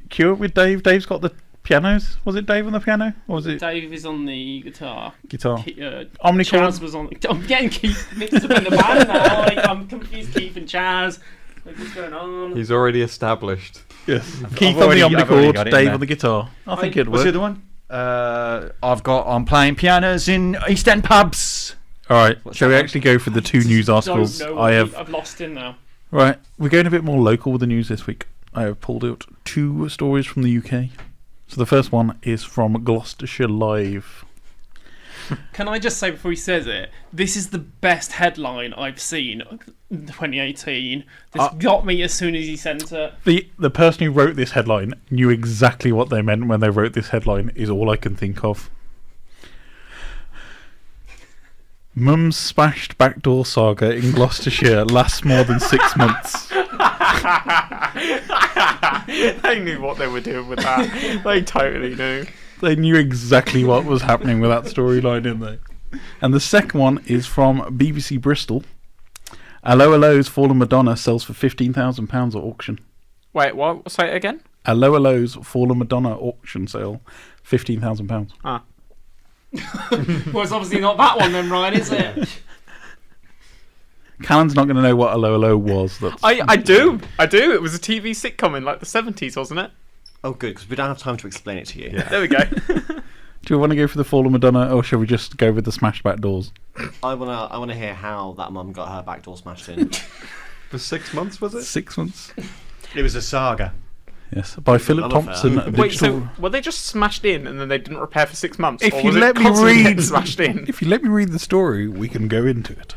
cure it with Dave. Dave's got the pianos. Was it Dave on the piano? Or was it Dave is on the guitar. guitar? Omnichord. Chaz was on... I'm getting Keith mixed up in the band now. Like, I'm confused Keith and Chaz. Like, what's going on? He's already established. Yes. Keith on already the got Omnichord, it in Dave there. on the guitar. I think it'd What's work. the other one? I'm playing pianos in East End pubs. Alright, shall we that one? actually go for the two news articles Don't know I have? I've lost him now. Right, we're going a bit more local with the news this week. I have pulled out two stories from the UK. So the first one is from Gloucestershire Live. Can I just say before he says it, this is the best headline I've seen in 2018. This got me as soon as he sent it. The person who wrote this headline knew exactly what they meant when they wrote this headline, is all I can think of. Mum's spashed backdoor saga in Gloucestershire lasts more than 6 months. They knew what they were doing with that. They totally knew. They knew exactly what was happening with that storyline, didn't they? And the second one is from BBC Bristol. Allo Allo's Fallen Madonna sells for £15,000 at auction. Wait, what? Say it again? Allo Allo's Fallen Madonna auction sale, £15,000. Ah. Well, it's obviously not that one then, Ryan, is it? Kallen's not going to know what Allo Allo was. I do. It was a TV sitcom in like the 70s, wasn't it? Oh, good, because we don't have time to explain it to you. Yeah. There we go. Do we want to go for the Fallen Madonna, or shall we just go with the smashed back doors? I wanna hear how that mum got her back door smashed in. For 6 months, was it? 6 months. It was a saga. Yes, by Philip Thompson. Wait, so were they just smashed in and then they didn't repair for 6 months? If or you was let it me constantly read, getting smashed in? If you let me read the story, we can go into it.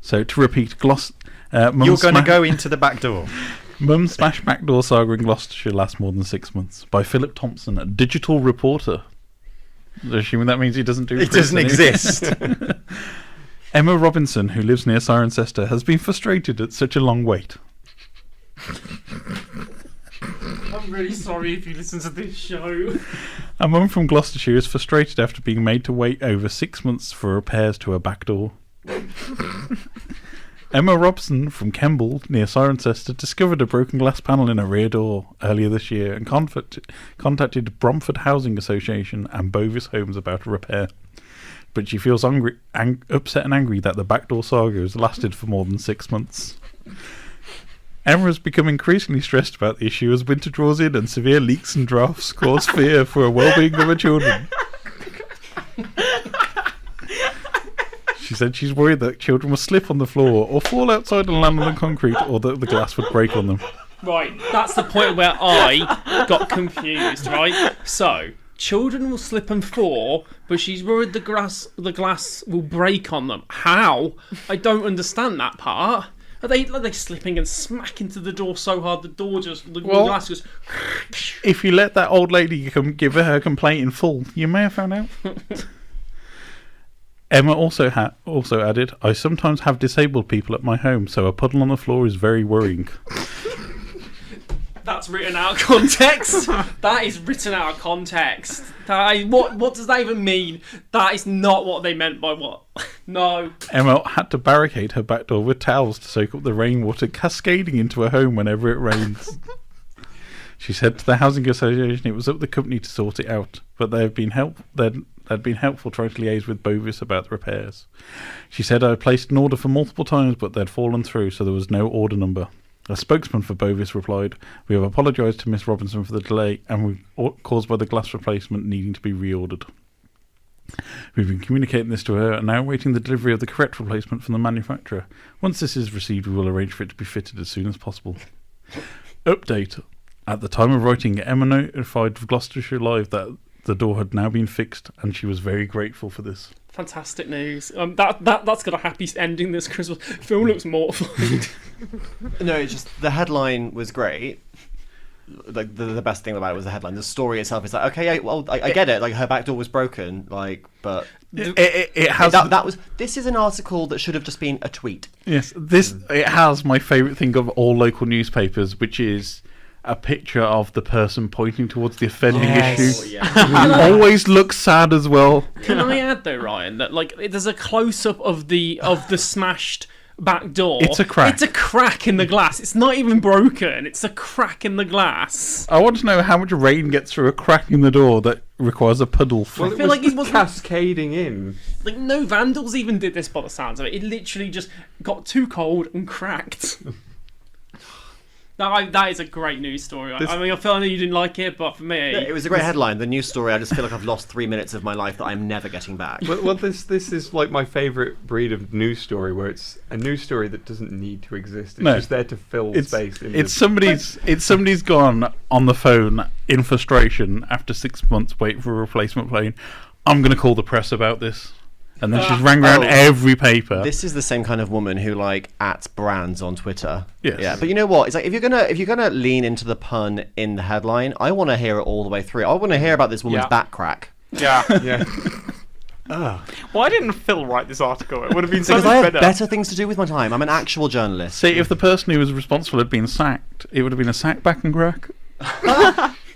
So to repeat, you're going to go into the back door. Mum Smash Backdoor Saga in Gloucestershire lasts more than 6 months. By Philip Thompson, a digital reporter. Assuming that means he doesn't do. It doesn't exist. Emma Robinson, who lives near Cirencester, has been frustrated at such a long wait. I'm really sorry if you listen to this show. A mum from Gloucestershire is frustrated after being made to wait over 6 months for repairs to her back door. Emma Robson from Kemble, near Cirencester, discovered a broken glass panel in her rear door earlier this year and contacted Bromford Housing Association and Bovis Homes about a repair. But she feels upset and angry that the backdoor saga has lasted for more than 6 months. Emma has become increasingly stressed about the issue as winter draws in and severe leaks and drafts cause fear for the well-being of her children. She said she's worried that children will slip on the floor or fall outside and land on the concrete, or that the glass would break on them. Right, that's the point where I got confused, right? So, children will slip and fall, but she's worried the glass will break on them. How? I don't understand that part. Are they slipping and smacking into the door so hard the glass just... If you let that old lady come give her complaint in full, you may have found out. Emma also added, I sometimes have disabled people at my home, so a puddle on the floor is very worrying. That's written out of context. That is written out of context. What does that even mean? That is not what they meant by what. No. Emma had to barricade her back door with towels to soak up the rainwater cascading into her home whenever it rains. She said to the Housing Association it was up to the company to sort it out, but they'd been helpful trying to liaise with Bovis about the repairs. She said, I placed an order for multiple times, but they'd fallen through, so there was no order number. A spokesman for Bovis replied, we have apologised to Miss Robinson for the delay and caused by the glass replacement needing to be reordered. We've been communicating this to her and now awaiting the delivery of the correct replacement from the manufacturer. Once this is received, we will arrange for it to be fitted as soon as possible. Update. At the time of writing, Emma notified Gloucestershire Live that the door had now been fixed, and she was very grateful for this. Fantastic news. That's got a happy ending this Christmas. Phil looks mortified. No, it's just the headline was great. Like the best thing about it was the headline. The story itself is like, okay, I get it. Like her back door was broken. Like, but it has this is an article that should have just been a tweet. Yes, it has my favourite thing of all local newspapers, which is a picture of the person pointing towards the offending issue. Yeah. Always looks sad as well. Can I add though, Ryan, that like there's a close up of the smashed back door. It's a crack. It's a crack in the glass. It's not even broken. It's a crack in the glass. I want to know how much rain gets through a crack in the door that requires a puddle. Well, I feel like it was cascading in. Like no vandals even did this by the sounds of it. It literally just got too cold and cracked. That is a great news story. I mean, I feel like you didn't like it, but for me... Yeah, it was a great headline. The news story, I just feel like I've lost 3 minutes of my life that I'm never getting back. Well, this is like my favourite breed of news story, where it's a news story that doesn't need to exist. It's just there to fill space. Somebody's gone on the phone in frustration after 6 months waiting for a replacement plane. I'm going to call the press about this. And then she's rang around every paper. This is the same kind of woman who @s brands on Twitter. Yes. Yeah, but you know what? It's like if you're gonna lean into the pun in the headline, I want to hear it all the way through. I want to hear about this woman's back crack. Yeah. Yeah. Why didn't Phil write this article? It would have been so much because I have better. better things to do with my time. I'm an actual journalist. See, if the person who was responsible had been sacked, it would have been a sack back and crack.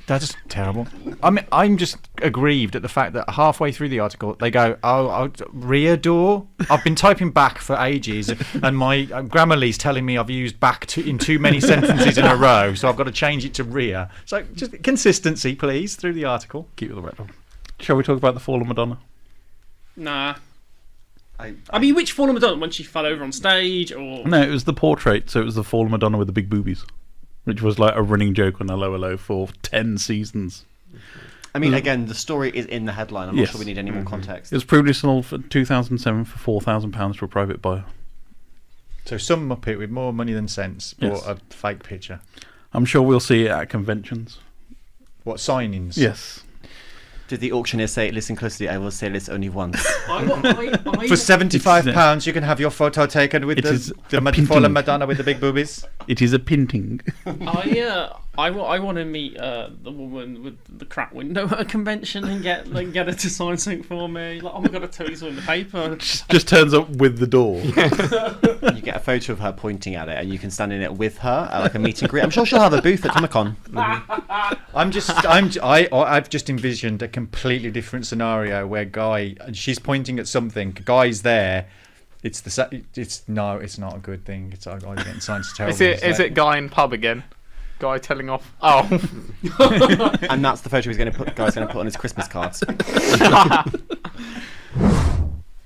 That's terrible. I mean, I'm just aggrieved at the fact that halfway through the article they go, "Oh, rear door." I've been typing back for ages, and my Grammarly's telling me I've used back in too many sentences in a row, so I've got to change it to rear. So just consistency, please, through the article. Keep it the red one. Shall we talk about the fallen Madonna? Nah. I mean, which fallen Madonna? When she fell over on stage, or No, it was the portrait. So it was the fallen Madonna with the big boobies, which was like a running joke on Allo Allo for 10 seasons. I mean, again, the story is in the headline. I'm not sure we need any more context. It was previously sold for 2007 for £4,000 to a private buyer. So some Muppet with more money than sense bought a fake picture. I'm sure we'll see it at conventions. What, signings? Yes. Did the auctioneer say, listen closely, I will say this only once? For £75 you can have your photo taken with the fallen Madonna with the big boobies. It is a painting. I want to meet the woman with the crap window at a convention and get her to sign something for me. Like, oh my god, I totally saw it in the paper. Just turns up with the door. You get a photo of her pointing at it, and you can stand in it with her at like a meet and greet. I'm sure she'll have a booth at Comic-Con. I've just envisioned a completely different scenario where she's pointing at something, guy's there. It's not a good thing. It's either getting signed to terrible. Is it guy in pub again? Guy telling off. Oh. And that's the photo guy's going to put on his Christmas cards.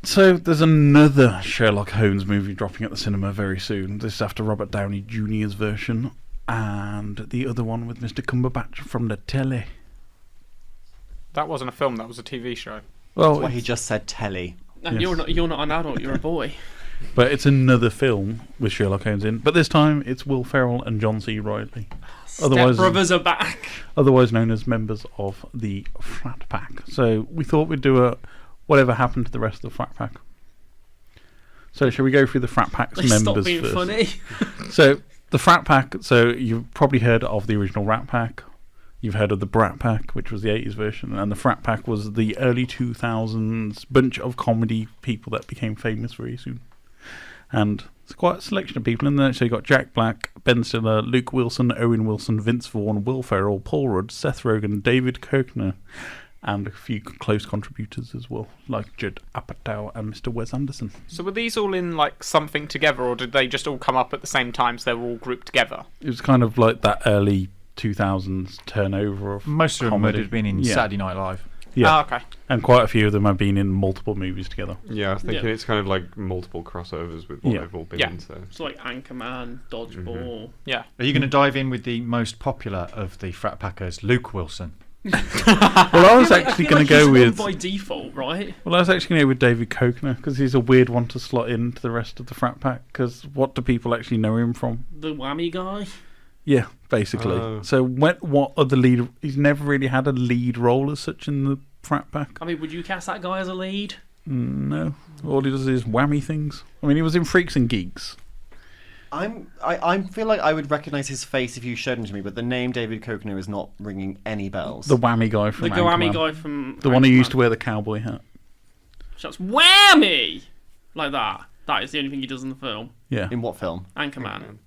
So there's another Sherlock Holmes movie dropping at the cinema very soon. This is after Robert Downey Jr.'s version, and the other one with Mr. Cumberbatch from the telly. That wasn't a film. That was a TV show. Well, that's why he just said telly. And you're not an adult. You're a boy. But it's another film with Sherlock Holmes in. But this time it's Will Ferrell and John C. Reilly. Step Brothers are back. Otherwise known as members of the Frat Pack. So we thought we'd do a whatever happened to the rest of the Frat Pack. So shall we go through the Frat Pack's members stop being first? Funny. So the Frat Pack. So you've probably heard of the original Rat Pack. You've heard of the Brat Pack, which was the 80s version, and the Frat Pack was the early 2000s bunch of comedy people that became famous very soon. And it's quite a selection of people in there. So you got Jack Black, Ben Stiller, Luke Wilson, Owen Wilson, Vince Vaughn, Will Ferrell, Paul Rudd, Seth Rogen, David Koechner, and a few close contributors as well, like Judd Apatow and Mr. Wes Anderson. So were these all in like something together, or did they just all come up at the same time so they were all grouped together? It was kind of like that early 2000s turnover of most of them comedy. would have been in Saturday Night Live. Yeah. Oh, okay. And quite a few of them have been in multiple movies together. Yeah, I was thinking it's kind of like multiple crossovers with what they've all been in. So. It's like Anchorman, Dodgeball. Yeah. Are you going to dive in with the most popular of the Frat Packers, Luke Wilson? Well, I was actually going to go with by default, right? Well, I was actually going to go with David Koechner because he's a weird one to slot into the rest of the Frat Pack. Because what do people actually know him from? The whammy guy. Yeah, basically. So what other lead? He's never really had a lead role as such in the Frat Pack. I mean, would you cast that guy as a lead? No. All he does is whammy things. I mean, he was in Freaks and Geeks. I feel like I would recognise his face if you showed him to me, but the name David Koechner is not ringing any bells. The whammy guy from whammy guy from the one who used to wear the cowboy hat. Shouts whammy like that. That is the only thing he does in the film. Yeah. In what film? Anchorman.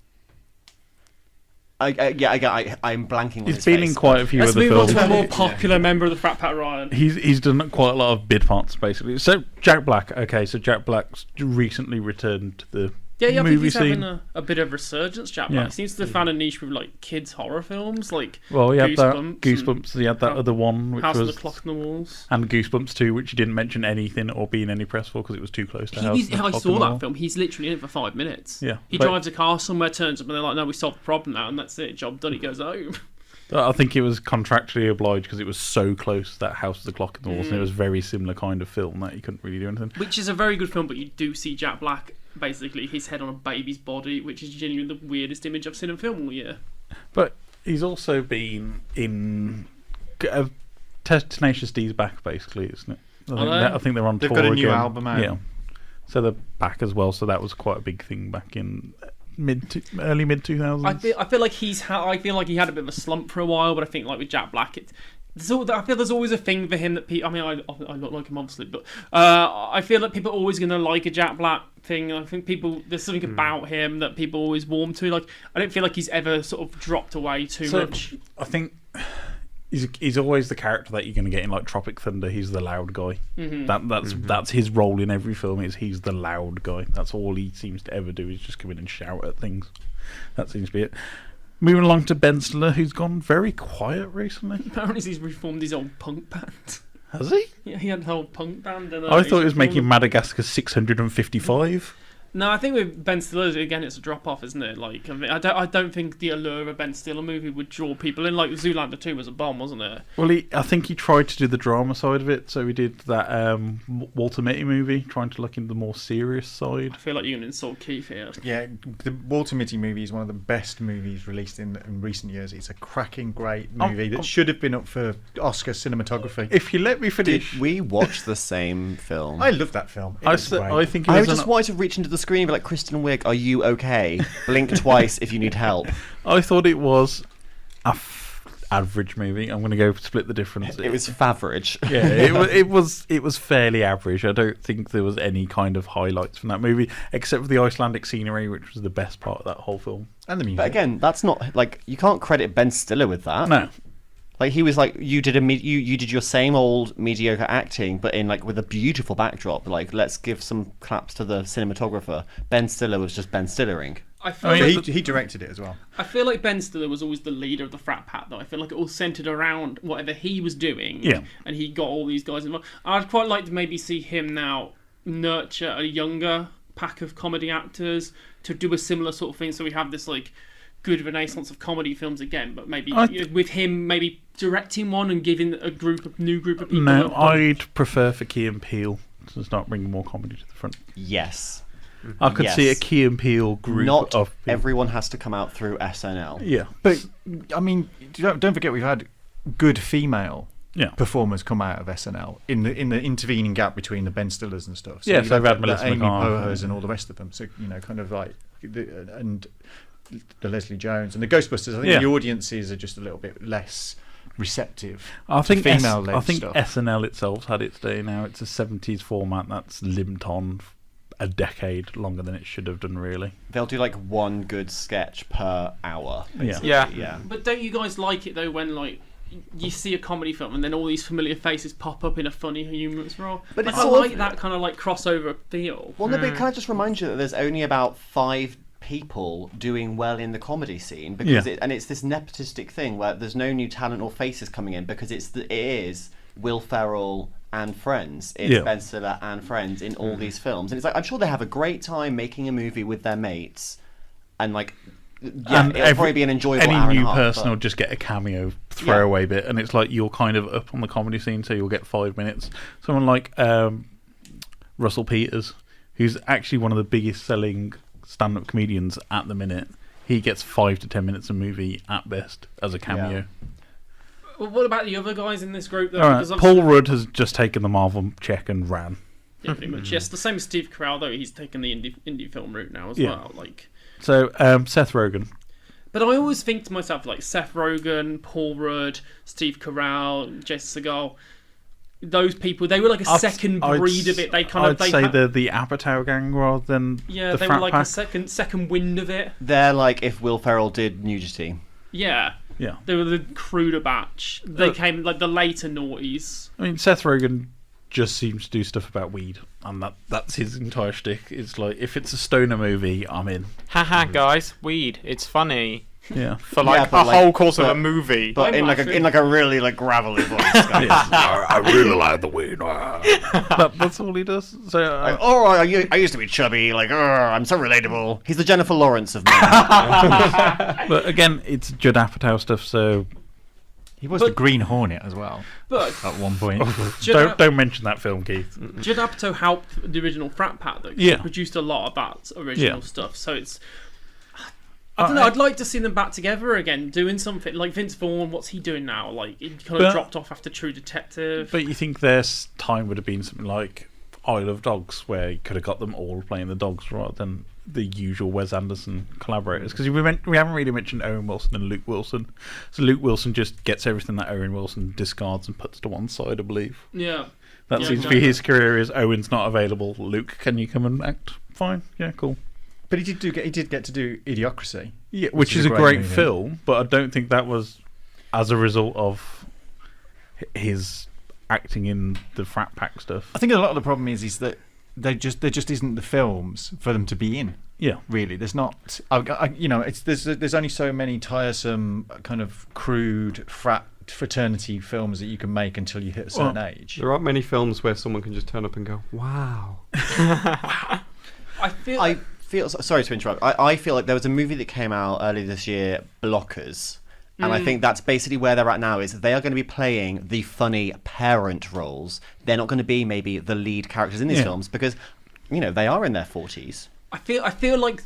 I'm blanking on his He's been in quite a few Let's other move films. on to a more popular member of the Frat Pack, Ryan. He's done quite a lot of bit parts, basically. So Jack Black. Okay, so Jack Black's recently returned to the I think movie he's scene. having a bit of resurgence, Jack Black. He seems to have found a niche with like kids horror films, like he had Goosebumps. Goosebumps. He had that other one, which House was of the Clock on the Walls, and Goosebumps 2, which he didn't mention anything or be in any press for because it was too close to House of the Clock I on saw the that Wall. film. He's literally in it for 5 minutes. Yeah, he drives a car somewhere, turns up, and they're like, "No, we solved the problem now, and that's it. Job done." He goes home. I think it was contractually obliged because it was so close, that House of the Clock on the Walls, and it was a very similar kind of film that he couldn't really do anything. Which is a very good film, but you do see Jack Black, basically his head on a baby's body, which is genuinely the weirdest image I've seen in film all year. But he's also been in Tenacious D's back, basically, isn't it? I think they're on They've tour got a new again. album out. Yeah, so they're back as well. So that was quite a big thing back in early mid 2000s. I feel like I feel like he had a bit of a slump for a while, but I think like with Jack Black, I feel there's always a thing for him that people. I mean, I look like him obviously, but I feel like people are always going to like a Jack Black thing. I think there's something about him that people always warm to. Like, I don't feel like he's ever sort of dropped away too much. I think He's always the character that you're going to get in like Tropic Thunder. He's the loud guy. Mhm. That's his role in every film. Is he's the loud guy. That's all he seems to ever do. Is just come in and shout at things. That seems to be it. Moving along to Ben Stiller, who's gone very quiet recently. Apparently he's reformed his old punk band. Has he? Yeah, he had an old punk band. And, I thought he was making Madagascar 655. No, I think with Ben Stiller again, it's a drop off, isn't it? Like, I don't think the allure of a Ben Stiller movie would draw people in. Like Zoolander 2 was a bomb, wasn't it? Well, I think he tried to do the drama side of it. So he did that Walter Mitty movie, trying to look into the more serious side. I feel like you're going to insult Keith here. Yeah, the Walter Mitty movie is one of the best movies released in recent years. It's a cracking, great movie that should have been up for Oscar cinematography. If you let me finish, Did we watch the same film? I love that film. I think it I was just wanted to reach into the screen and be like, Kristen Wiig, are you okay? Blink twice if you need help. I thought it was average movie. I'm going to go split the difference. It was faverage. Yeah, it was fairly average. I don't think there was any kind of highlights from that movie except for the Icelandic scenery, which was the best part of that whole film. And the music. But again, that's not like you can't credit Ben Stiller with that. No. Like he was like you did you did your same old mediocre acting, but in like with a beautiful backdrop. Like let's give some claps to the cinematographer. Ben Stiller was just Ben Stillering. He directed it as well. I feel like Ben Stiller was always the leader of the frat pack, though. I feel like it all centered around whatever he was doing. Yeah. And he got all these guys involved. I'd quite like to maybe see him now nurture a younger pack of comedy actors to do a similar sort of thing. So we have this like good renaissance of comedy films again, but maybe with him maybe directing one and giving a new group of people. No, I'd prefer for Key and Peele to start bringing more comedy to the front. Yes. I could see a Key and Peele group Not of people. everyone has to come out through SNL. Yeah. But, I mean, don't forget we've had good female Yeah. performers come out of SNL in the intervening gap between the Ben Stillers and stuff. So Yes, you've I've had the Melissa Amy McCarthy. Pohas and all the rest of them. So kind of like and the Leslie Jones and the Ghostbusters. I think Yeah. the audiences are just a little bit less receptive. I think to female-led I think stuff. SNL itself's had its day now. It's a 70s format that's limped on a decade longer than it should have done, really. They'll do like one good sketch per hour. Basically. Yeah. But don't you guys like it though when like you see a comedy film and then all these familiar faces pop up in a funny, humorous role? But like, it's I sort like of- that kind of like crossover feel. Well, no, but can I just remind you that there's only about 5 people doing well in the comedy scene because Yeah. it's this nepotistic thing where there's no new talent or faces coming in because it is Will Ferrell and friends. It's Ben Stiller and friends in all these films, and it's like I'm sure they have a great time making a movie with their mates, and like it'll probably be an enjoyable hour any and new a half, person but- will just get a cameo throwaway bit, and it's like you're kind of up on the comedy scene, so you'll get 5 minutes. Someone like Russell Peters, who's actually one of the biggest selling stand-up comedians at the minute, he gets 5 to 10 minutes a movie at best as a cameo. Well, what about the other guys in this group though? All right, Because Paul Rudd has just taken the Marvel check and ran. yeah, pretty much. Yes, the same as Steve Carell though. He's taken the indie film route now as Yeah. well. Like. So Seth Rogen. But I always think to myself, like Seth Rogen, Paul Rudd, Steve Carell, Jesse Segal, those people, they were like a second breed of it. They kind of I'd say they're the Apatow gang rather than yeah, the they Frat were like Pack. a second wind of it. They're like if Will Ferrell did Nudity. Yeah, Yeah. they were the cruder batch. They came like the later noughties. I mean, Seth Rogen just seems to do stuff about weed, and that's his entire shtick. It's like, if it's a stoner movie, I'm in. Haha, guys, weed. It's funny. Yeah. For like a whole course of a movie. But in like a really like gravelly voice. I really like the weed. That's all he does. So, Like, oh, I used to be chubby. Like, I'm so relatable. He's the Jennifer Lawrence of men. but again, it's Judd Apatow stuff, so He was the Green Hornet as well. But at one point. don't mention that film, Keith. Judd Apatow helped the original Frat Pack though. 'Cause Yeah. he produced a lot of that original Yeah. stuff. So it's. I don't know. I'd like to see them back together again, doing something like Vince Vaughn. What's he doing now? Like he kind of dropped off after True Detective. But you think their time would have been something like Isle of Dogs, where you could have got them all playing the dogs rather than the usual Wes Anderson collaborators? Because we haven't really mentioned Owen Wilson and Luke Wilson. So Luke Wilson just gets everything that Owen Wilson discards and puts to one side, I believe. Yeah. That Yeah, seems to exactly. be his career. Is Owen's not available? Luke, can you come and act? Fine, yeah, cool. But he did get to do Idiocracy. Yeah, which is a great movie. film, but I don't think that was as a result of his acting in the Frat Pack stuff. I think a lot of the problem is that there just isn't the films for them to be in. Yeah, really. There's not. There's only so many tiresome kind of crude fraternity films that you can make until you hit a certain age. There aren't many films where someone can just turn up and go, "Wow." I feel. Sorry to interrupt. I feel like there was a movie that came out earlier this year, Blockers. And I think that's basically where they're at now, is they are going to be playing the funny parent roles. They're not going to be maybe the lead characters in these films because, they are in their 40s. I feel like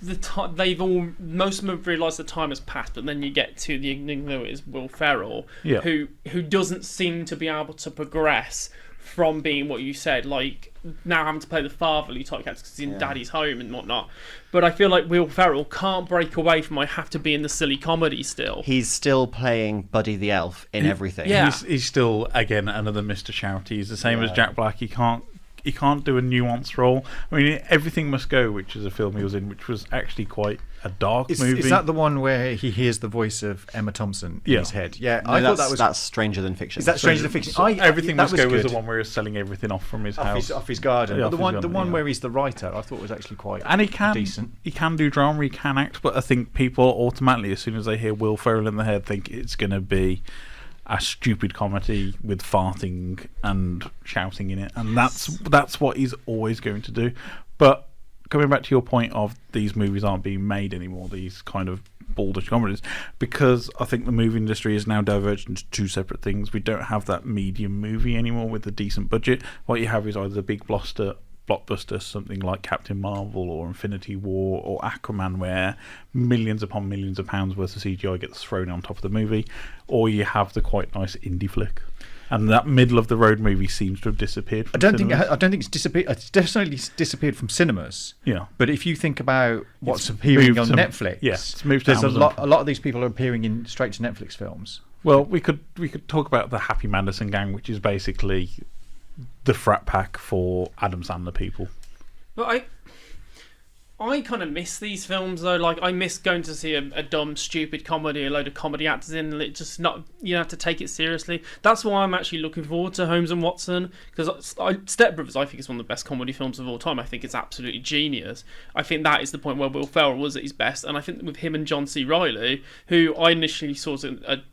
most of them have realised the time has passed, but then you get to the enigma is Will Ferrell, who doesn't seem to be able to progress from being what you said, like now having to play the fatherly type character because he's in Daddy's Home and whatnot. But I feel like Will Ferrell can't break away from I have to be in the silly comedy still. He's still playing Buddy the Elf in everything. Yeah. He's still, again, another Mr. Shouty. He's the same as Jack Black. He can't do a nuanced role. I mean, Everything Must Go, which is a film he was in, which was actually quite a dark movie. Is that the one where he hears the voice of Emma Thompson in his head? Yeah, I thought that's Stranger Than Fiction. Is that Stranger Than Fiction? Everything Must Go was the one where he was selling everything off from his house, off his garden. But the one where he's he's the writer, I thought was actually quite decent. He can do drama, he can act, but I think people automatically, as soon as they hear Will Ferrell in the head, think it's going to be a stupid comedy with farting and shouting in it, and that's what he's always going to do. But coming back to your point of these movies aren't being made anymore, these kind of baldish comedies, because I think the movie industry is now diverged into two separate things. We don't have that medium movie anymore with a decent budget. What you have is either the big blockbuster, something like Captain Marvel or Infinity War or Aquaman, where millions upon millions of pounds worth of CGI gets thrown on top of the movie, or you have the quite nice indie flick. And that middle of the road movie seems to have disappeared from cinemas. I don't think it's disappeared. It's definitely disappeared from cinemas. Yeah. But if you think about what's appearing on Netflix, it's moved to there's a lot of these people are appearing in straight to Netflix films. Well, we could talk about the Happy Madison Gang, which is basically the Frat Pack for Adam Sandler people. But I kind of miss these films though. Like I miss going to see a dumb, stupid comedy, a load of comedy actors in, and it just not you have to take it seriously. That's why I'm actually looking forward to Holmes and Watson, because Step Brothers I think is one of the best comedy films of all time. I think it's absolutely genius. I think that is the point where Will Ferrell was at his best, and I think with him and John C. Reilly, who I initially saw as a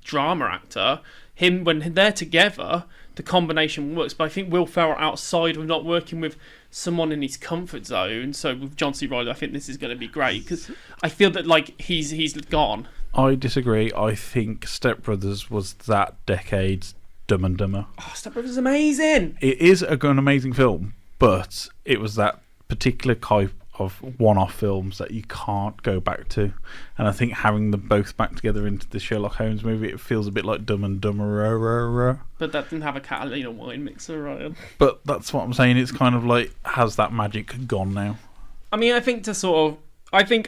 drama actor, when they're together, the combination works. But I think Will Ferrell outside of not working with someone in his comfort zone, so with John C. Reilly, I think this is going to be great, because I feel that like he's gone. I disagree. I think Step Brothers was that decade's Dumb and Dumber. Oh, Step Brothers is amazing. It is an amazing film, but it was that particular type of one-off films that you can't go back to, and I think having them both back together into the Sherlock Holmes movie, it feels a bit like Dumb and Dumber. But that didn't have a Catalina wine mixer, Ryan. But that's what I'm saying. It's kind of like, has that magic gone now? I mean, I think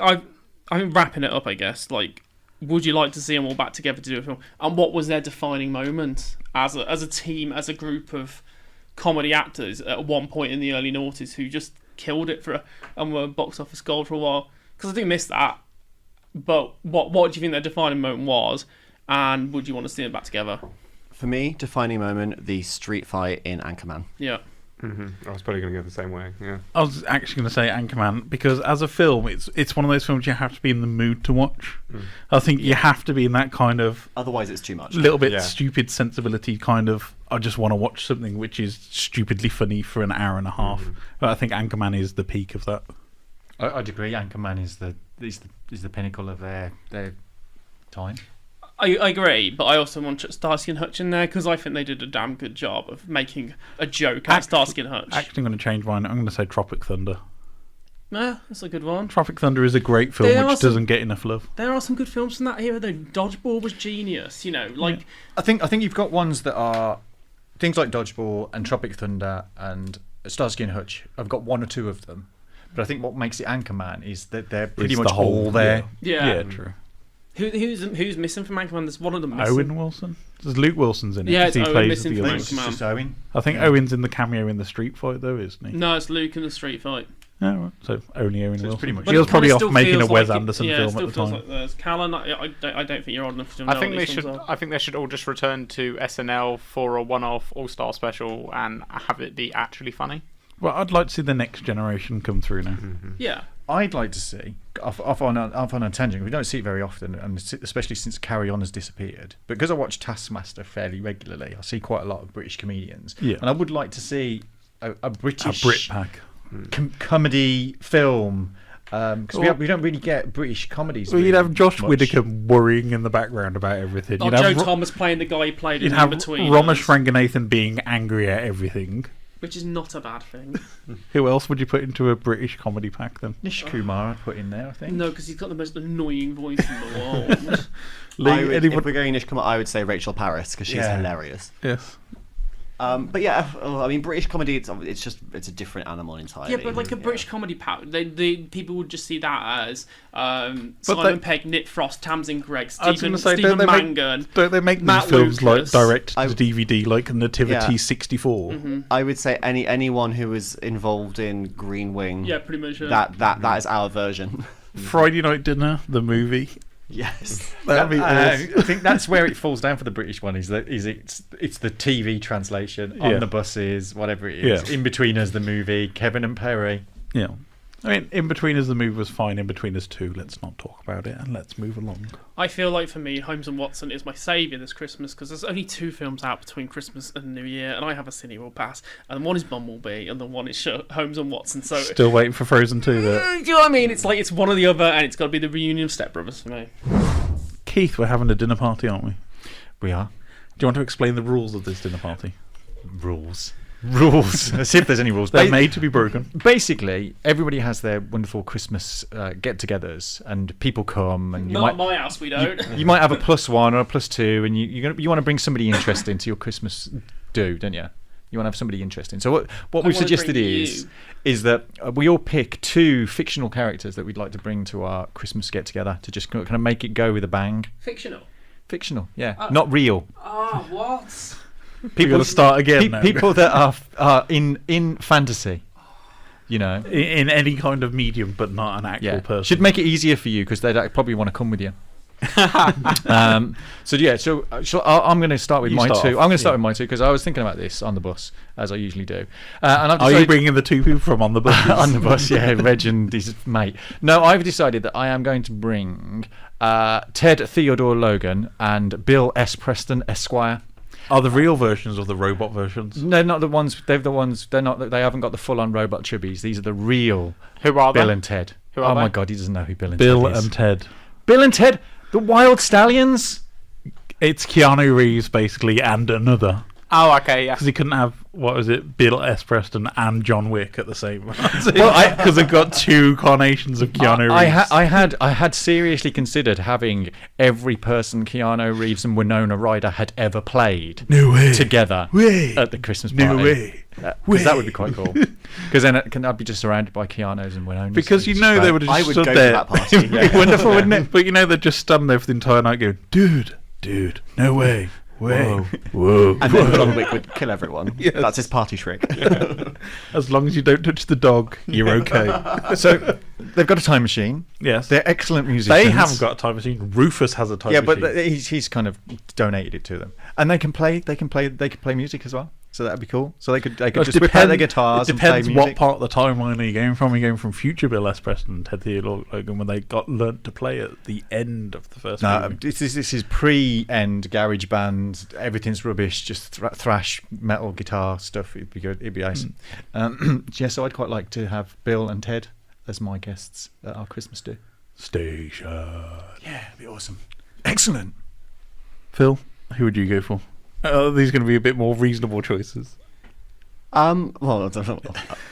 I'm wrapping it up, I guess. Like, would you like to see them all back together to do a film? And what was their defining moment as a team, as a group of comedy actors at one point in the early noughties who just killed it and were box office gold for a while? Because I do miss that. But what do you think their defining moment was, and would you want to see them back together? For me, defining moment, the street fight in Anchorman. Yeah. Mm-hmm. I was probably going to go the same way. Yeah. I was actually going to say Anchorman, because as a film, it's one of those films you have to be in the mood to watch. I think you have to be in that kind of, otherwise it's too much, little bit stupid sensibility kind of, I just want to watch something which is stupidly funny for an hour and a half. But I think Anchorman is the peak of that. I'd agree. Anchorman is the pinnacle of their time. I agree, but I also want Starsky and Hutch in there, because I think they did a damn good job of making a joke out of Starsky and Hutch. Actually, I'm going to change mine. I'm going to say Tropic Thunder. Yeah, that's a good one. Tropic Thunder is a great film which doesn't get enough love. There are some good films from that era though. Dodgeball was genius, like. I think you've got ones that are things like Dodgeball and Tropic Thunder and Starsky and Hutch. I've got one or two of them, but I think what makes it Anchorman is that they're pretty much all there. Yeah, true. Who's missing from Anchorman? There's one of them missing. Owen Wilson. There's Luke Wilson's in it. Yeah, it's he Owen plays missing the from other- Anchorman. Just Owen. I think Owen's in the cameo in the street fight though, isn't he? No, it's Luke in the street fight. Oh, right. So only Owen Wilson. pretty much- He was probably But it off still making a feels Wes like Anderson it film still at the feels time. like there's Kallen. I don't think you're old enough to know. I think what they these should. films are. I think they should all just return to SNL for a one-off all-star special and have it be actually funny. Well, I'd like to see the next generation come through now. Yeah. I'd like to see, off on a tangent, we don't see it very often, and especially since Carry On has disappeared. But because I watch Taskmaster fairly regularly, I see quite a lot of British comedians. Yeah. And I would like to see a British Brit pack. comedy film, because we don't really get British comedies. Well, you'd have Josh much. Whittaker worrying in the background about everything. Oh, You'd Joe have Thomas playing the guy he played You'd in have between, Ramesh Ranganathan being angry at everything. which is not a bad thing. Who else would you put into a British comedy pack then? Nish Kumar I'd put in there, I think. No, because he's got the most annoying voice in the world. Leigh, If we're going Nish Kumar, I would say Rachel Paris because she's hilarious. Yes. But yeah, I mean, British comedy, it's a different animal entirely. Yeah, but like a British comedy pack, the people would just see that as Simon Pegg, Nick Frost, Tamsin Gregg, Stephen Mangan. Don't they make Matt these films Lucas. like direct to DVD, like Nativity Yeah. 64? I would say anyone who was involved in Green Wing. Yeah, pretty much. Yeah. That is our version. Friday Night Dinner, the movie. Yes, that'd be awesome. I think that's where it falls down for the British one. It's the TV translation on the buses, whatever it is. Yeah. In Between Us, the movie, Kevin and Perry. Yeah. I mean, In Between Us, the movie was fine. In Between Us 2, let's not talk about it and let's move along. I feel like for me, Holmes and Watson is my saviour this Christmas because there's only 2 films out between Christmas and New Year, and I have a Cineworld pass, and one is Bumblebee, and the one is Holmes and Watson. So Still waiting for Frozen 2 there. do you know what I mean? It's like it's one or the other, and it's got to be the reunion of Step Brothers for me. Keith, we're having a dinner party, aren't we? We are. Do you want to explain the rules of this dinner party? Rules. Let's see if there's any rules. They're made to be broken. Basically, everybody has their wonderful Christmas get-togethers, and people come. And Not at my house, we don't. You might have a +1 or a +2, and you want to bring somebody interesting to your Christmas do, don't you? You want to have somebody interesting. So what we've suggested is that we all pick 2 fictional characters that we'd like to bring to our Christmas get-together to just kind of make it go with a bang. Fictional, yeah, not real. Oh, what? People to start again. now. People that are in fantasy, you know, in any kind of medium, but not an actual person. Should make it easier for you because they'd probably want to come with you. So I'm going to start with my 2. I'm going to start with my 2 because I was thinking about this on the bus as I usually do. And Are you bringing the 2 people from on the bus? On the bus, yeah, Reg and his mate. No, I've decided that I am going to bring Ted Theodore Logan and Bill S. Preston Esquire. Are the real versions of the robot versions? No, not the ones. They're the ones. They're not. They haven't got the full-on robot chibbies. These are the real. Who are Bill they? and Ted. Who are my they? God, he doesn't know who Bill and Bill Ted is. and Ted. Bill and Ted, the Wild Stallions. It's Keanu Reeves basically, and another. Oh, okay, yeah. Because he couldn't have, what was it, Bill S. Preston and John Wick at the same time. Because they've got 2 carnations of Keanu Reeves. I had seriously considered having every person Keanu Reeves and Winona Ryder had ever played together at the Christmas party. No way. Because that would be quite cool. Because then I'd be just surrounded by Keanu's and Winona's. Because you know they would have just stood go there. to that party. It'd be wonderful, wouldn't it? But you know they'd just stand there for the entire night going, dude, no way. Whoa. And then John Wick would kill everyone. Yes. That's his party trick. As long as you don't touch the dog, you're okay. So they've got a time machine. Yes. They're excellent musicians. They haven't got a time machine. Rufus has a time machine. Yeah, but he's kind of donated it to them, and they can play music as well. So that'd be cool. So they could just whip out their guitars and play music. It depends what part of the timeline are you going from. Are you going from future Bill S. Preston and Ted Theodore Logan when they learnt to play at the end of the first movie? This is pre-end garage band. Everything's rubbish. Just thrash metal guitar stuff. It'd be good. It'd be nice. So I'd quite like to have Bill and Ted as my guests at our Christmas do. Station. Yeah, it'd be awesome. Excellent. Phil, who would you go for? These are going to be a bit more reasonable choices. Well,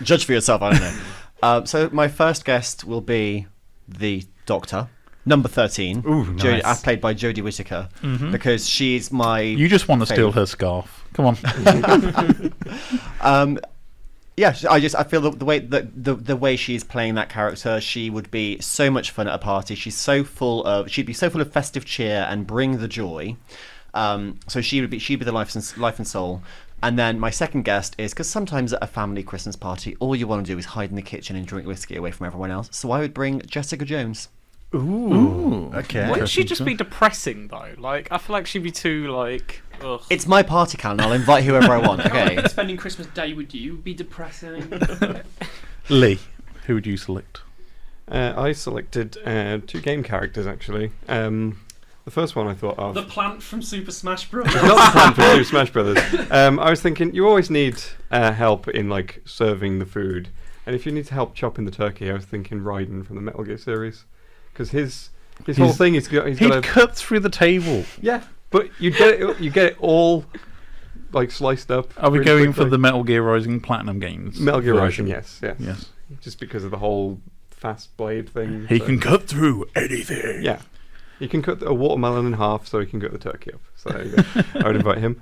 judge for yourself. I don't know. So my first guest will be the Doctor, number 13. Ooh, nice. Played by Jodie Whittaker, because she's my. You just want to steal her scarf. Come on. Yeah, I feel the way the way she's playing that character, she would be so much fun at a party. She'd be so full of festive cheer and bring the joy. So she'd be the life and soul. And then my second guest is, because sometimes at a family Christmas party, all you want to do is hide in the kitchen and drink whiskey away from everyone else. So I would bring Jessica Jones. Ooh. Okay. Wouldn't she just be depressing though? Like, I feel like she'd be too like. Ugh. It's my party, Kallen. I'll invite whoever I want. Okay. Spending Christmas Day with you would be depressing. Leigh, who would you select? I selected 2 game characters actually. The first one I thought of. The plant from Super Smash Bros. Not the plant from Super Smash Brothers. I was thinking you always need help in like serving the food, and if you need help chopping the turkey, I was thinking Raiden from the Metal Gear series, because his whole thing is he'd cut through the table. Yeah, but you get it all like sliced up. Are we really going quickly. for the Metal Gear Rising Platinum games? Metal Gear version? Rising, yes. Just because of the whole fast blade thing. He can cut through anything. Yeah. You can cut a watermelon in half, so he can cut the turkey up. So there you go. I would invite him.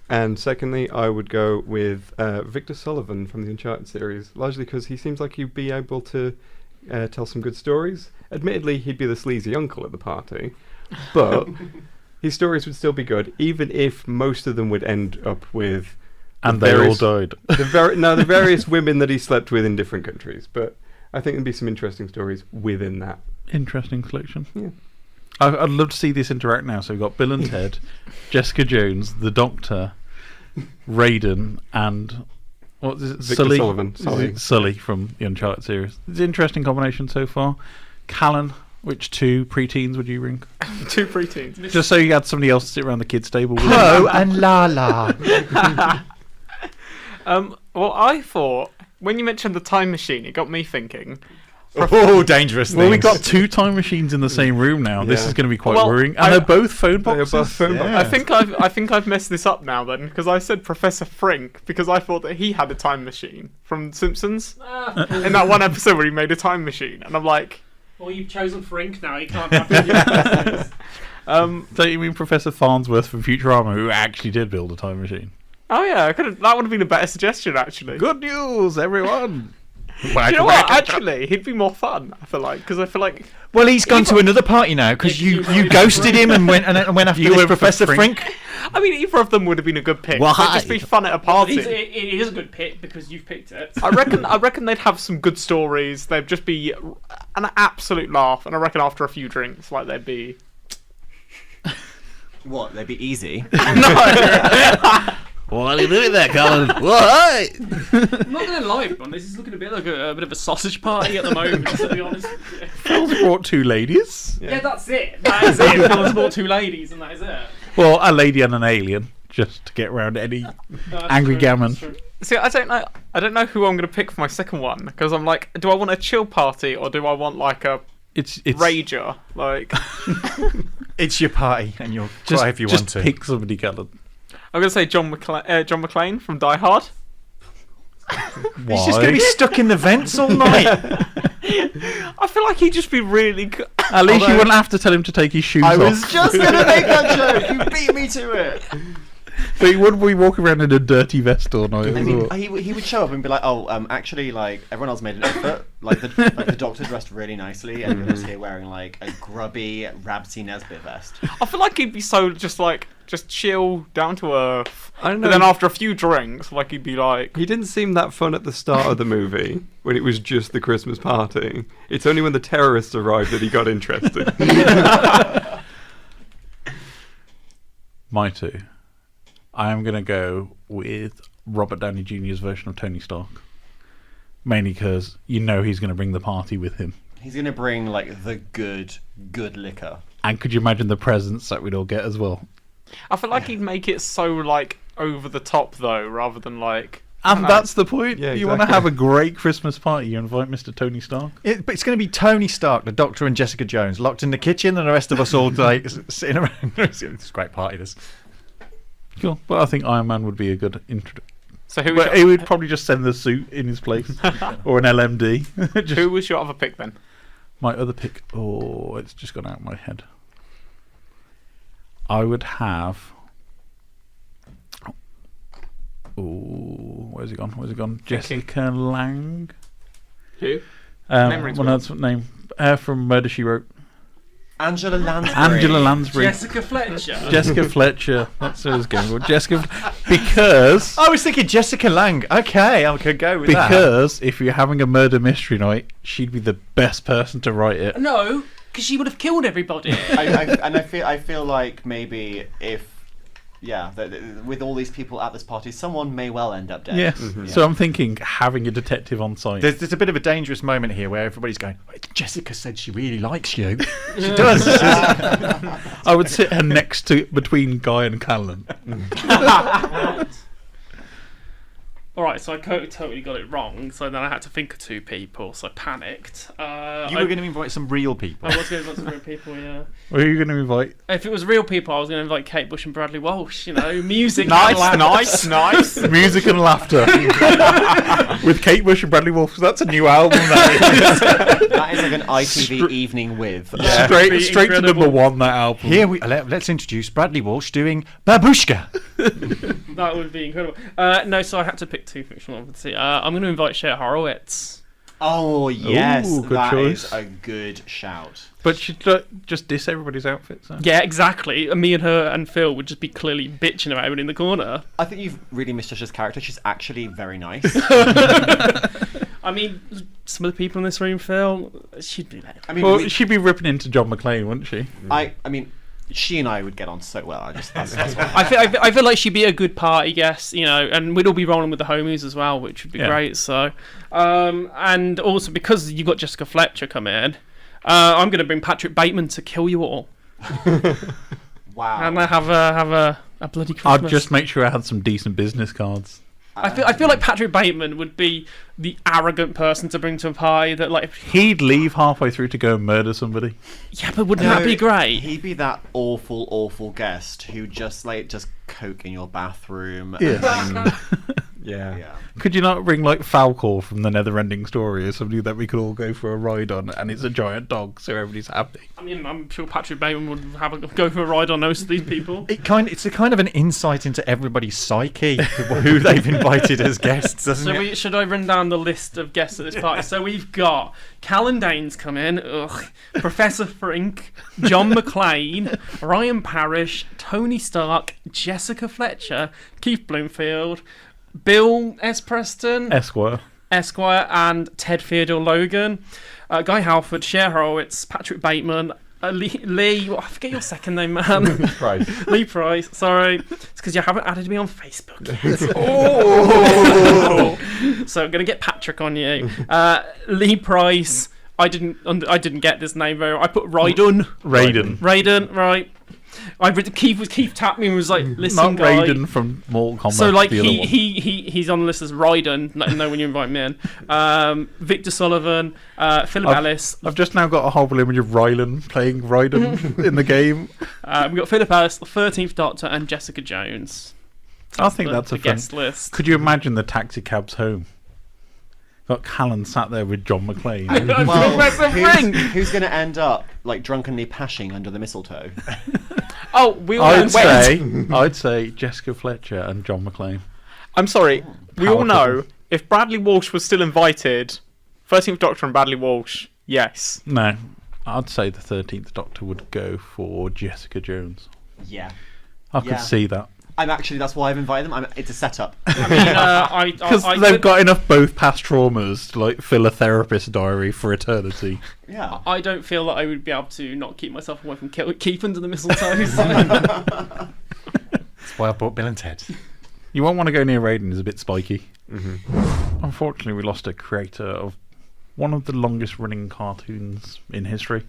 And secondly, I would go with Victor Sullivan from the Uncharted series, largely because he seems like he'd be able to tell some good stories. Admittedly, he'd be the sleazy uncle at the party, but his stories would still be good, even if most of them would end up with... And they all died. The various women that he slept with in different countries. But I think there'd be some interesting stories within that. Interesting selection. Yeah. I'd love to see this interact now. So we've got Bill and Ted, Jessica Jones, the Doctor, Raiden, and what is it? Victor Sullivan. Sully from the Uncharted series. It's an interesting combination so far. Kallen, which 2 preteens would you bring? 2 preteens. Just so you had somebody else to sit around the kids' table with. Poe and Lala. Well, I thought when you mentioned the time machine, it got me thinking. Dangerous things. Well, we got 2 time machines in the same room now. This is going to be quite worrying. And they're both phone boxes. boxes. I think I've messed this up now then, because I said Professor Frink because I thought that he had a time machine from Simpsons in that one episode where he made a time machine, and I'm like, well, you've chosen Frink now. You can't have Don't you mean Professor Farnsworth from Futurama, who actually did build a time machine? Oh yeah, that would have been a better suggestion actually. Good news, everyone. You know what? Actually, he'd be more fun. I feel like, because I feel like. Well, he's gone to another party now because you ghosted him and went after this Professor Frink. I mean, either of them would have been a good pick. Well, It'd just be fun at a party. It is a good pick because you've picked it. I reckon they'd have some good stories. They'd just be an absolute laugh, and I reckon after a few drinks, like they'd be. What? They'd be easy. No. What are you doing there, Kallen? Why? I'm not going to lie, everyone. This is looking a bit like a bit of a sausage party at the moment, to be honest. Phil's brought 2 ladies. Yeah, that's it. That is it. Phil's brought 2 ladies, and that is it. Well, a lady and an alien, just to get around any angry gammon. See, I don't know who I'm going to pick for my second one, because I'm like, do I want a chill party or do I want like a it's rager? Like, it's your party, and you'll cry if you want to. Just pick somebody, Kallen. I'm going to say John McClane from Die Hard. Why? He's just going to be stuck in the vents all night. I feel like he'd just be really good. At least you wouldn't have to tell him to take his shoes off. I was just going to make that joke. You beat me to it. But he wouldn't be walking around in a dirty vest all night. I mean, he would show up and be like, "Oh, actually, like everyone else made an effort. Like the Doctor dressed really nicely, and you're just here wearing like a grubby Rabsy Nesbitt vest." I feel like he'd be so just chill, down to earth. I don't know. But then after a few drinks, like he'd be like. He didn't seem that fun at the start of the movie when it was just the Christmas party. It's only when the terrorists arrived that he got interested. My 2. I am going to go with Robert Downey Jr.'s version of Tony Stark. Mainly because you know he's going to bring the party with him. He's going to bring like the good liquor. And could you imagine the presents that we'd all get as well? I feel like he'd make it so like over the top though, rather than like. And that's the point. Yeah, you want to have a great Christmas party. You invite Mr. Tony Stark. But it's going to be Tony Stark, the Doctor, and Jessica Jones locked in the kitchen, and the rest of us all like sitting around. It's a great party. This. Cool. But I think Iron Man would be a good introduction. So who? He would probably just send the suit in his place, or an LMD. Who was your other pick then? My other pick. Oh, it's just gone out of my head. I would have. Oh, Where's he gone? Jessica Lange. Who? That's what name. From Murder, She Wrote. Angela Lansbury. Angela Lansbury. Jessica Fletcher. Jessica Fletcher. That's what I was going for. Jessica, because I was thinking Jessica Lange. Okay, I could go with that. Because if you're having a murder mystery night, she'd be the best person to write it. No, because she would have killed everybody. I feel like maybe if. Yeah, with all these people at this party, someone may well end up dead. Yes. Mm-hmm. So I'm thinking having a detective on site. There's a bit of a dangerous moment here where everybody's going, Jessica said she really likes you. She does. I would sit her next to between Guy and Kallen. Alright, so I totally got it wrong, so then I had to think of two people, so I panicked. You were going to invite some real people. I was going to invite some real people, yeah. Who are you going to invite? If it was real people, I was going to invite Kate Bush and Bradley Walsh, music. nice. Music and laughter. With Kate Bush and Bradley Walsh. That's a new album, that is. That is like an ITV evening with. Yeah. Straight to number one, that album. Here let's introduce Bradley Walsh doing Babushka. That would be incredible. No, so I had to pick two fictional ones. I'm going to invite Cher Horowitz. Oh, yes. Ooh, good that choice. is a good shout. But she'd just diss everybody's outfits. So. Yeah, exactly. Me and her and Phil would just be clearly bitching about everybody in the corner. I think you've really misjudged her character. She's actually very nice. I mean, some of the people in this room, Phil, she'd be better. I mean, she'd be ripping into John McClane, wouldn't she? I mean, she and I would get on so well. That's I feel like she'd be a good party guest, and we'd all be rolling with the homies as well, which would be great. So, and also because you've got Jessica Fletcher come in, I'm going to bring Patrick Bateman to kill you all. Wow! And I have a bloody Christmas. I'd just make sure I had some decent business cards. I feel like Patrick Bateman would be the arrogant person to bring to a party that he'd leave halfway through to go and murder somebody. Yeah, but wouldn't that be great? He'd be that awful guest who just coke in your bathroom. Yeah. Yeah. Could you not bring Falcor from the Never-Ending Story or somebody that we could all go for a ride on, and it's a giant dog, so everybody's happy? I mean, I'm sure Patrick Bateman would go for a ride on most of these people. It's a kind of an insight into everybody's psyche, who they've invited as guests, doesn't it? Should I run down the list of guests at this party? So we've got Kallen Danes come in, Professor Frink, John McClane, Ryan Parrish, Tony Stark, Jessica Fletcher, Keith Bloomfield, Bill S. Preston, Esquire, and Ted Theodore Logan, Guy Halford, Cher Horowitz, Patrick Bateman, Leigh. I forget your second name, man. Leigh Price. Sorry, it's because you haven't added me on Facebook yet. So I'm gonna get Patrick on you. Leigh Price. I didn't get this name very well. I put Raiden, right. Keith tapped me and was like, "Listen, not guy." Raiden from Mortal Kombat. So he's on the list as Raiden. Let him know when you invite me in. Victor Sullivan, Philip Ellis. I've just now got a horrible image of Rylan playing Raiden in the game. We've got Philip Ellis, the 13th Doctor, and Jessica Jones. I think that's a guest list. Could you imagine the taxi cabs home? Got Kallen sat there with John McClane. Who's going to end up drunkenly pashing under the mistletoe? I'd say Jessica Fletcher and John McClane. I'm sorry. We all know if Bradley Walsh was still invited, 13th Doctor and Bradley Walsh, yes. No, I'd say the 13th Doctor would go for Jessica Jones. Yeah, I could see that. That's why I've invited them. It's a setup. Because they've got enough both past traumas to fill a therapist diary for eternity. Yeah. I don't feel that I would be able to not keep myself away from Keith under the mistletoe. That's why I bought Bill and Ted. You won't want to go near Raiden, it's a bit spiky. Mm-hmm. Unfortunately, we lost a creator of one of the longest running cartoons in history.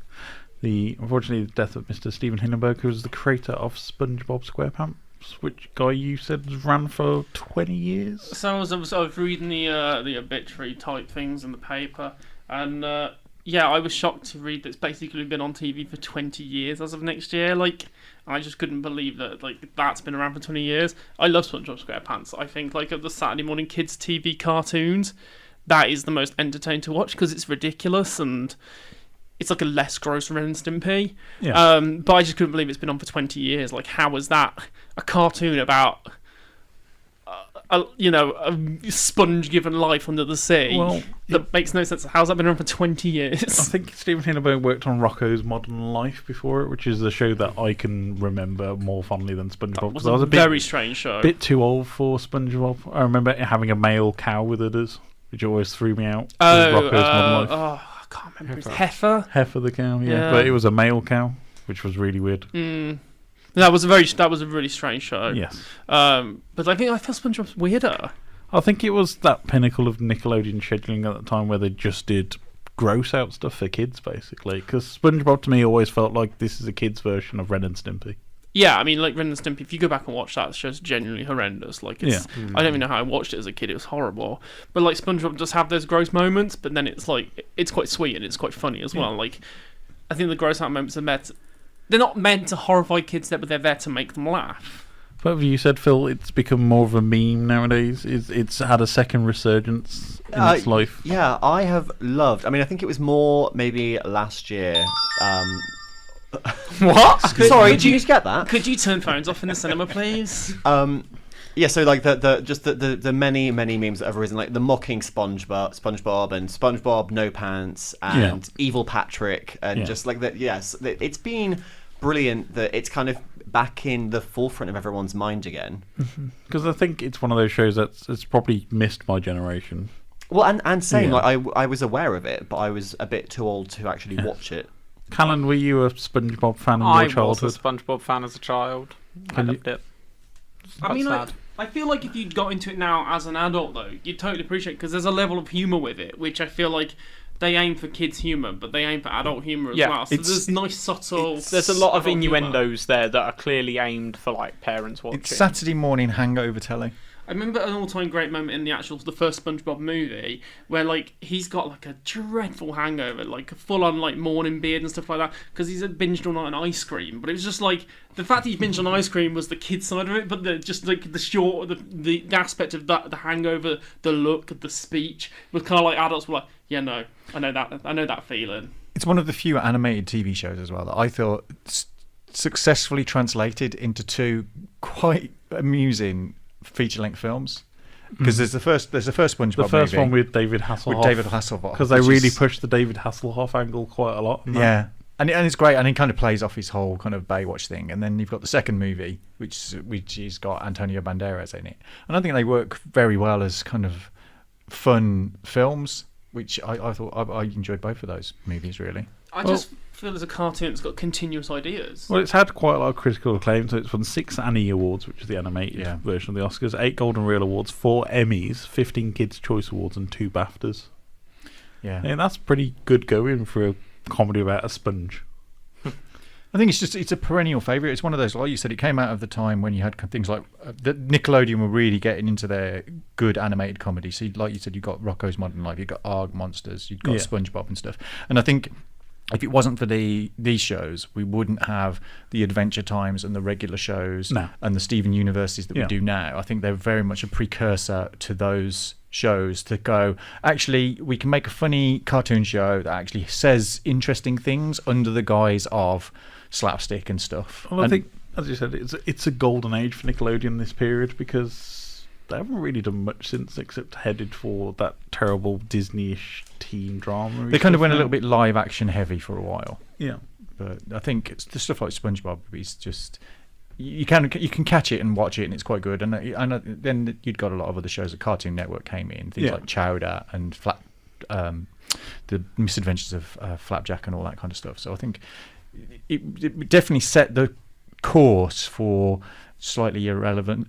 Unfortunately, the death of Mr. Stephen Hillenburg, who was the creator of SpongeBob SquarePants, which, Guy, you said ran for 20 years? So I was reading the obituary type things in the paper, and I was shocked to read that it's basically been on TV for 20 years as of next year. I just couldn't believe that that's been around for 20 years. I love SpongeBob SquarePants. I think of the Saturday morning kids TV cartoons, that is the most entertaining to watch because it's ridiculous and it's a less gross Ren and Stimpy. Yeah. But I just couldn't believe it's been on for 20 years. How was that a cartoon about a sponge given life under the sea. Well, that makes no sense. How's that been around for 20 years? I think Stephen Hillenburg worked on Rocko's Modern Life before it, which is a show that I can remember more fondly than SpongeBob. That was a very strange show. Bit too old for SpongeBob. I remember having a male cow with udders, which always threw me out. Rocko's Modern Life. I can't remember. Heifer? Heifer the cow, yeah. But it was a male cow, which was really weird. That was a really strange show. Yes. But I feel SpongeBob's weirder. I think it was that pinnacle of Nickelodeon scheduling at the time where they just did gross out stuff for kids, basically. Because SpongeBob to me always felt like this is a kid's version of Ren and Stimpy. Yeah, I mean, like Ren and Stimpy, if you go back and watch that, the show's genuinely horrendous. Like, it's, I don't even know how I watched it as a kid, it was horrible. But like SpongeBob does have those gross moments, but then it's like, it's quite sweet and it's quite funny as well. Like, I think the gross out moments they're not meant to horrify kids, but they're there to make them laugh. But you said, Phil, it's become more of a meme nowadays. It's had a second resurgence in its life. Yeah, I have loved. I mean, I think it was more maybe last year. What? Sorry, did you get that? Could you turn phones off in the cinema, please? Yeah, so like the many memes that have arisen, like the mocking SpongeBob and SpongeBob No Pants and Evil Patrick and just like that. Yes, it's been brilliant that it's kind of back in the forefront of everyone's mind again. Because I think it's one of those shows that's probably missed my generation. Well, and same, like I was aware of it, but I was a bit too old to actually watch it. Kallen, were you a SpongeBob fan in your childhood? I was a SpongeBob fan as a child. I loved it. I feel like if you got into it now as an adult, though, you'd totally appreciate it because there's a level of humour with it, which I feel like they aim for kids' humour, but they aim for adult humour as well. So there's nice, subtle... There's a lot of innuendos there that are clearly aimed for like parents watching. It's Saturday morning hangover telly. I remember an all-time great moment in the first SpongeBob movie where like he's got like a dreadful hangover, like a full-on like morning beard and stuff like that because he's binged all night on ice cream. But it was just like the fact that he binged on ice cream was the kid side of it, but just like the aspect of that, the hangover, the look, the speech was kind of like adults were like, yeah, no, I know that feeling. It's one of the few animated TV shows as well that I thought successfully translated into two quite amusing feature-length films, because there's the first SpongeBob movie. The first one with David Hasselhoff. Because they really pushed the David Hasselhoff angle quite a lot. Yeah, and it's great, and he kind of plays off his whole kind of Baywatch thing. And then you've got the second movie, which has got Antonio Banderas in it, and I think they work very well as kind of fun films. Which I thought I enjoyed both of those movies really. I just feel as a cartoon it's got continuous ideas. Well, it's had quite a lot of critical acclaim, so it's won 6 Annie Awards, which is the animated version of the Oscars, 8 Golden Reel Awards, 4 Emmys, 15 Kids' Choice Awards, and 2 BAFTAs. Yeah, that's pretty good going for a comedy about a sponge. I think it's a perennial favourite. It's one of those, like you said, it came out of the time when you had things like Nickelodeon were really getting into their good animated comedy. So, like you said, you got Rocko's Modern Life, you got Arg Monsters, you've got SpongeBob and stuff. And I think if it wasn't for these shows, we wouldn't have the Adventure Times and the regular shows and the Steven Universes that we do now. I think they're very much a precursor to those shows to go, actually, we can make a funny cartoon show that actually says interesting things under the guise of slapstick and stuff. Well, I think, as you said, it's a golden age for Nickelodeon this period because they haven't really done much since except headed for that terrible Disney-ish teen drama. They kind of went a little bit live action heavy for a while. Yeah, but I think it's the stuff like SpongeBob is just you can catch it and watch it and it's quite good. And then you'd got a lot of other shows that Cartoon Network came in, things like Chowder and the Misadventures of Flapjack and all that kind of stuff. So I think it definitely set the course for slightly irreverent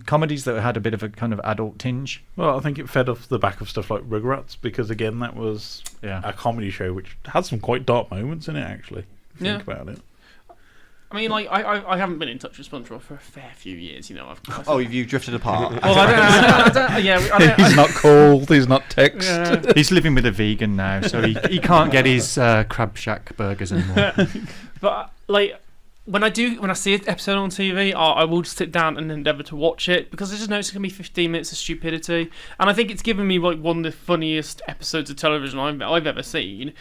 comedies that had a bit of a kind of adult tinge. Well, I think it fed off the back of stuff like Rugrats because again that was a comedy show which had some quite dark moments in it actually. Think about it. I mean, like I haven't been in touch with SpongeBob for a fair few years. You know, you've drifted apart. Well, I don't. He's not called. He's not text. Yeah. He's living with a vegan now, so he can't get his Crab Shack burgers anymore. But like when I see an episode on TV, I will just sit down and endeavour to watch it because I just know it's gonna be 15 minutes of stupidity, and I think it's given me like one of the funniest episodes of television I've ever seen.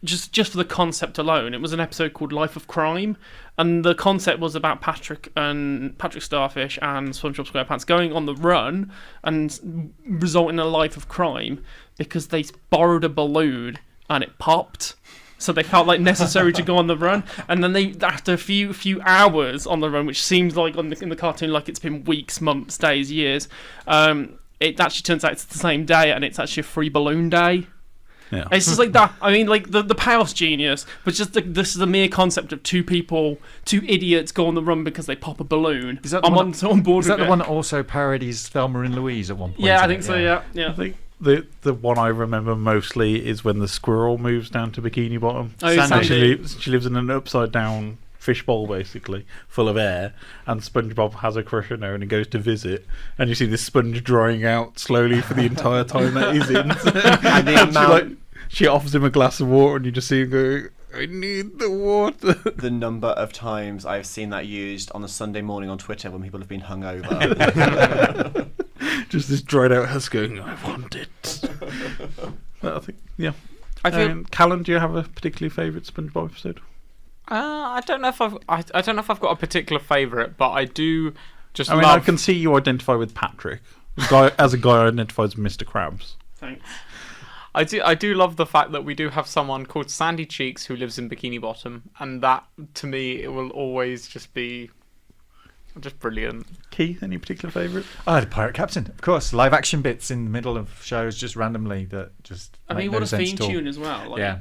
just for the concept alone, it was an episode called Life of Crime, and the concept was about Patrick Starfish and SpongeBob SquarePants going on the run and resulting in a life of crime because they borrowed a balloon and it popped. So they felt like necessary to go on the run, and then they, after a few hours on the run, which seems like in the cartoon like it's been weeks, months, days, years, it actually turns out it's the same day, and it's actually a free balloon day. Yeah. It's just like that. I mean, like the payoff's genius, but just this is a mere concept of two idiots go on the run because they pop a balloon. Is that I'm on board. Is that with the it. one that also parodies Thelma and Louise at one point? Yeah, I think so. Yeah. I think the one I remember mostly is when the squirrel moves down to Bikini Bottom. Oh, Sandy. She lives in an upside down fishbowl basically, full of air, and SpongeBob has a crush on her and he goes to visit, and you see this sponge drying out slowly for the entire time that he's in. And she offers him a glass of water, and you just see him go, I need the water. The number of times I've seen that used on a Sunday morning on Twitter when people have been hungover. Just this dried out husk going, I want it. I think, yeah. Kallen, do you have a particularly favourite SpongeBob episode? I don't know if I've got a particular favourite, but I do just. I mean, I can see you identify with Patrick, as a guy who identifies with Mr. Krabs. Thanks. I do love the fact that we do have someone called Sandy Cheeks who lives in Bikini Bottom, and that to me it will always just be just brilliant. Keith, any particular favourite? The Pirate Captain, of course. Live action bits in the middle of shows just randomly that just. I mean, what a theme tune as well. Like, yeah.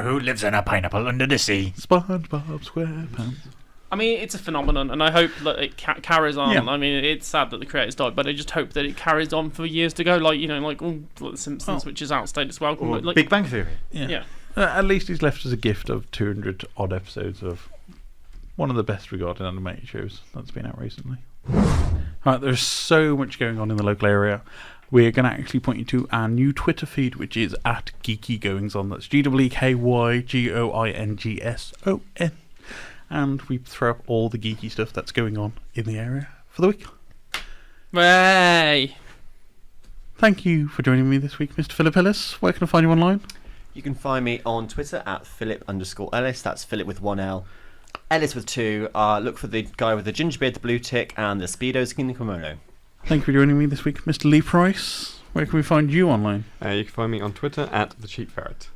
Who lives in a pineapple under the sea? SpongeBob SquarePants. I mean, it's a phenomenon, and I hope that it carries on. Yeah. I mean, it's sad that the creators died, but I just hope that it carries on for years to go. Like The Simpsons, which is outstayed as well. Like Big Bang Theory. Yeah. At least he's left us a gift of 200 odd episodes of one of the best regarded animated shows that's been out recently. Right, there's so much going on in the local area. We're going to actually point you to our new Twitter feed, which is at Geeky Goings On. That's GeekyGoingsOn. And we throw up all the geeky stuff that's going on in the area for the week. Hey! Thank you for joining me this week, Mr. Philip Ellis. Where can I find you online? You can find me on Twitter at Philip_Ellis. That's Philip with one L. Ellis with two. Look for the guy with the ginger beard, the blue tick, and the Speedos in the kimono. Thank you for joining me this week, Mr. Leigh Price. Where can we find you online? You can find me on Twitter at The Cheap Ferret.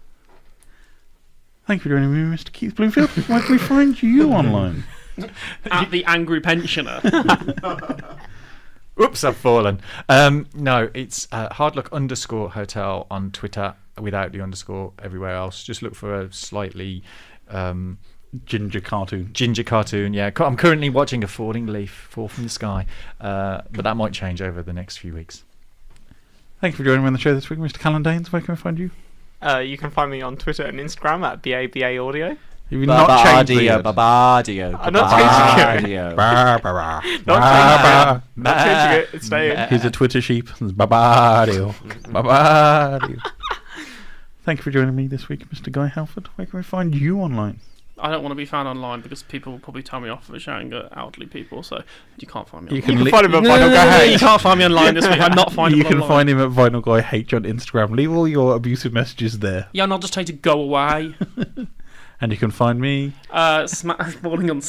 Thank you for joining me, Mr. Keith Bloomfield. Where can we find you online? At The Angry Pensioner. Oops, I've fallen. No, it's hardluck_hotel on Twitter without the underscore everywhere else. Just look for a slightly ginger cartoon. Yeah. I'm currently watching a falling leaf fall from the sky, but that might change over the next few weeks. Thank you for joining me on the show this week, Mr. Kallen Danes. Where can we find you? You can find me on Twitter and Instagram at BABA Audio. Have you not changed it? Babadio. I'm not changing it. Not changing it. It's staying. He's a Twitter sheep. It's Babadio. Babadio. Thank you for joining me this week, Mr. Guy Halford. Where can we find you online? I don't want to be found online because people will probably tell me off for shouting at elderly people, so you can't find me online. You can find him at Vinyl Guy H. You can't find me online this week. I'm not finding You him can online. find him at Vinyl Guy H on Instagram. Leave all your abusive messages there. Yeah, and I'll just tell you to go away. And you can find me... falling on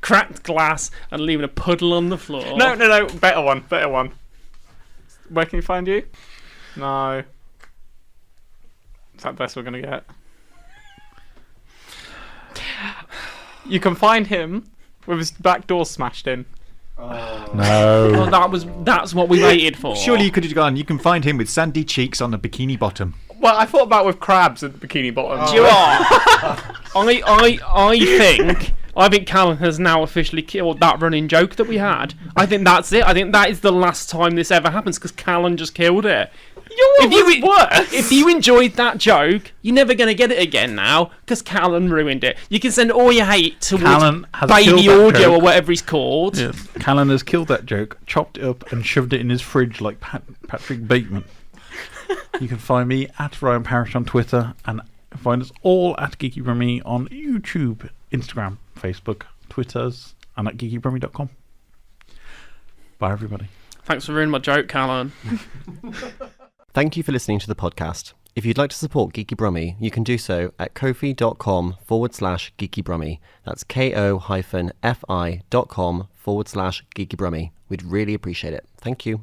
cracked glass and leaving a puddle on the floor. No, better one. Where can you find you? No. Is that the best we're going to get? You can find him with his back door smashed in. No. Well, that's what we waited for. Surely you could have gone. You can find him with sandy cheeks on a bikini bottom. Well, I thought about with crabs at the Bikini Bottom. You are. I think Kallen has now officially killed that running joke that we had. I think that's it. I think that is the last time this ever happens because Kallen just killed it. If you enjoyed that joke, you're never going to get it again now because Kallen ruined it. You can send all your hate towards Baby Audio or whatever he's called. Yes. Kallen has killed that joke, chopped it up and shoved it in his fridge like Patrick Bateman. You can find me at Ryan Parrish on Twitter and find us all at Geeky Brummie on YouTube, Instagram, Facebook, Twitters, and at geekybrummie.com. Bye, everybody. Thanks for ruining my joke, Kallen. Thank you for listening to the podcast. If you'd like to support Geeky Brummie, you can do so at kofi.com/Geeky Brummie. That's ko-fi.com/Geeky Brummie. We'd really appreciate it. Thank you.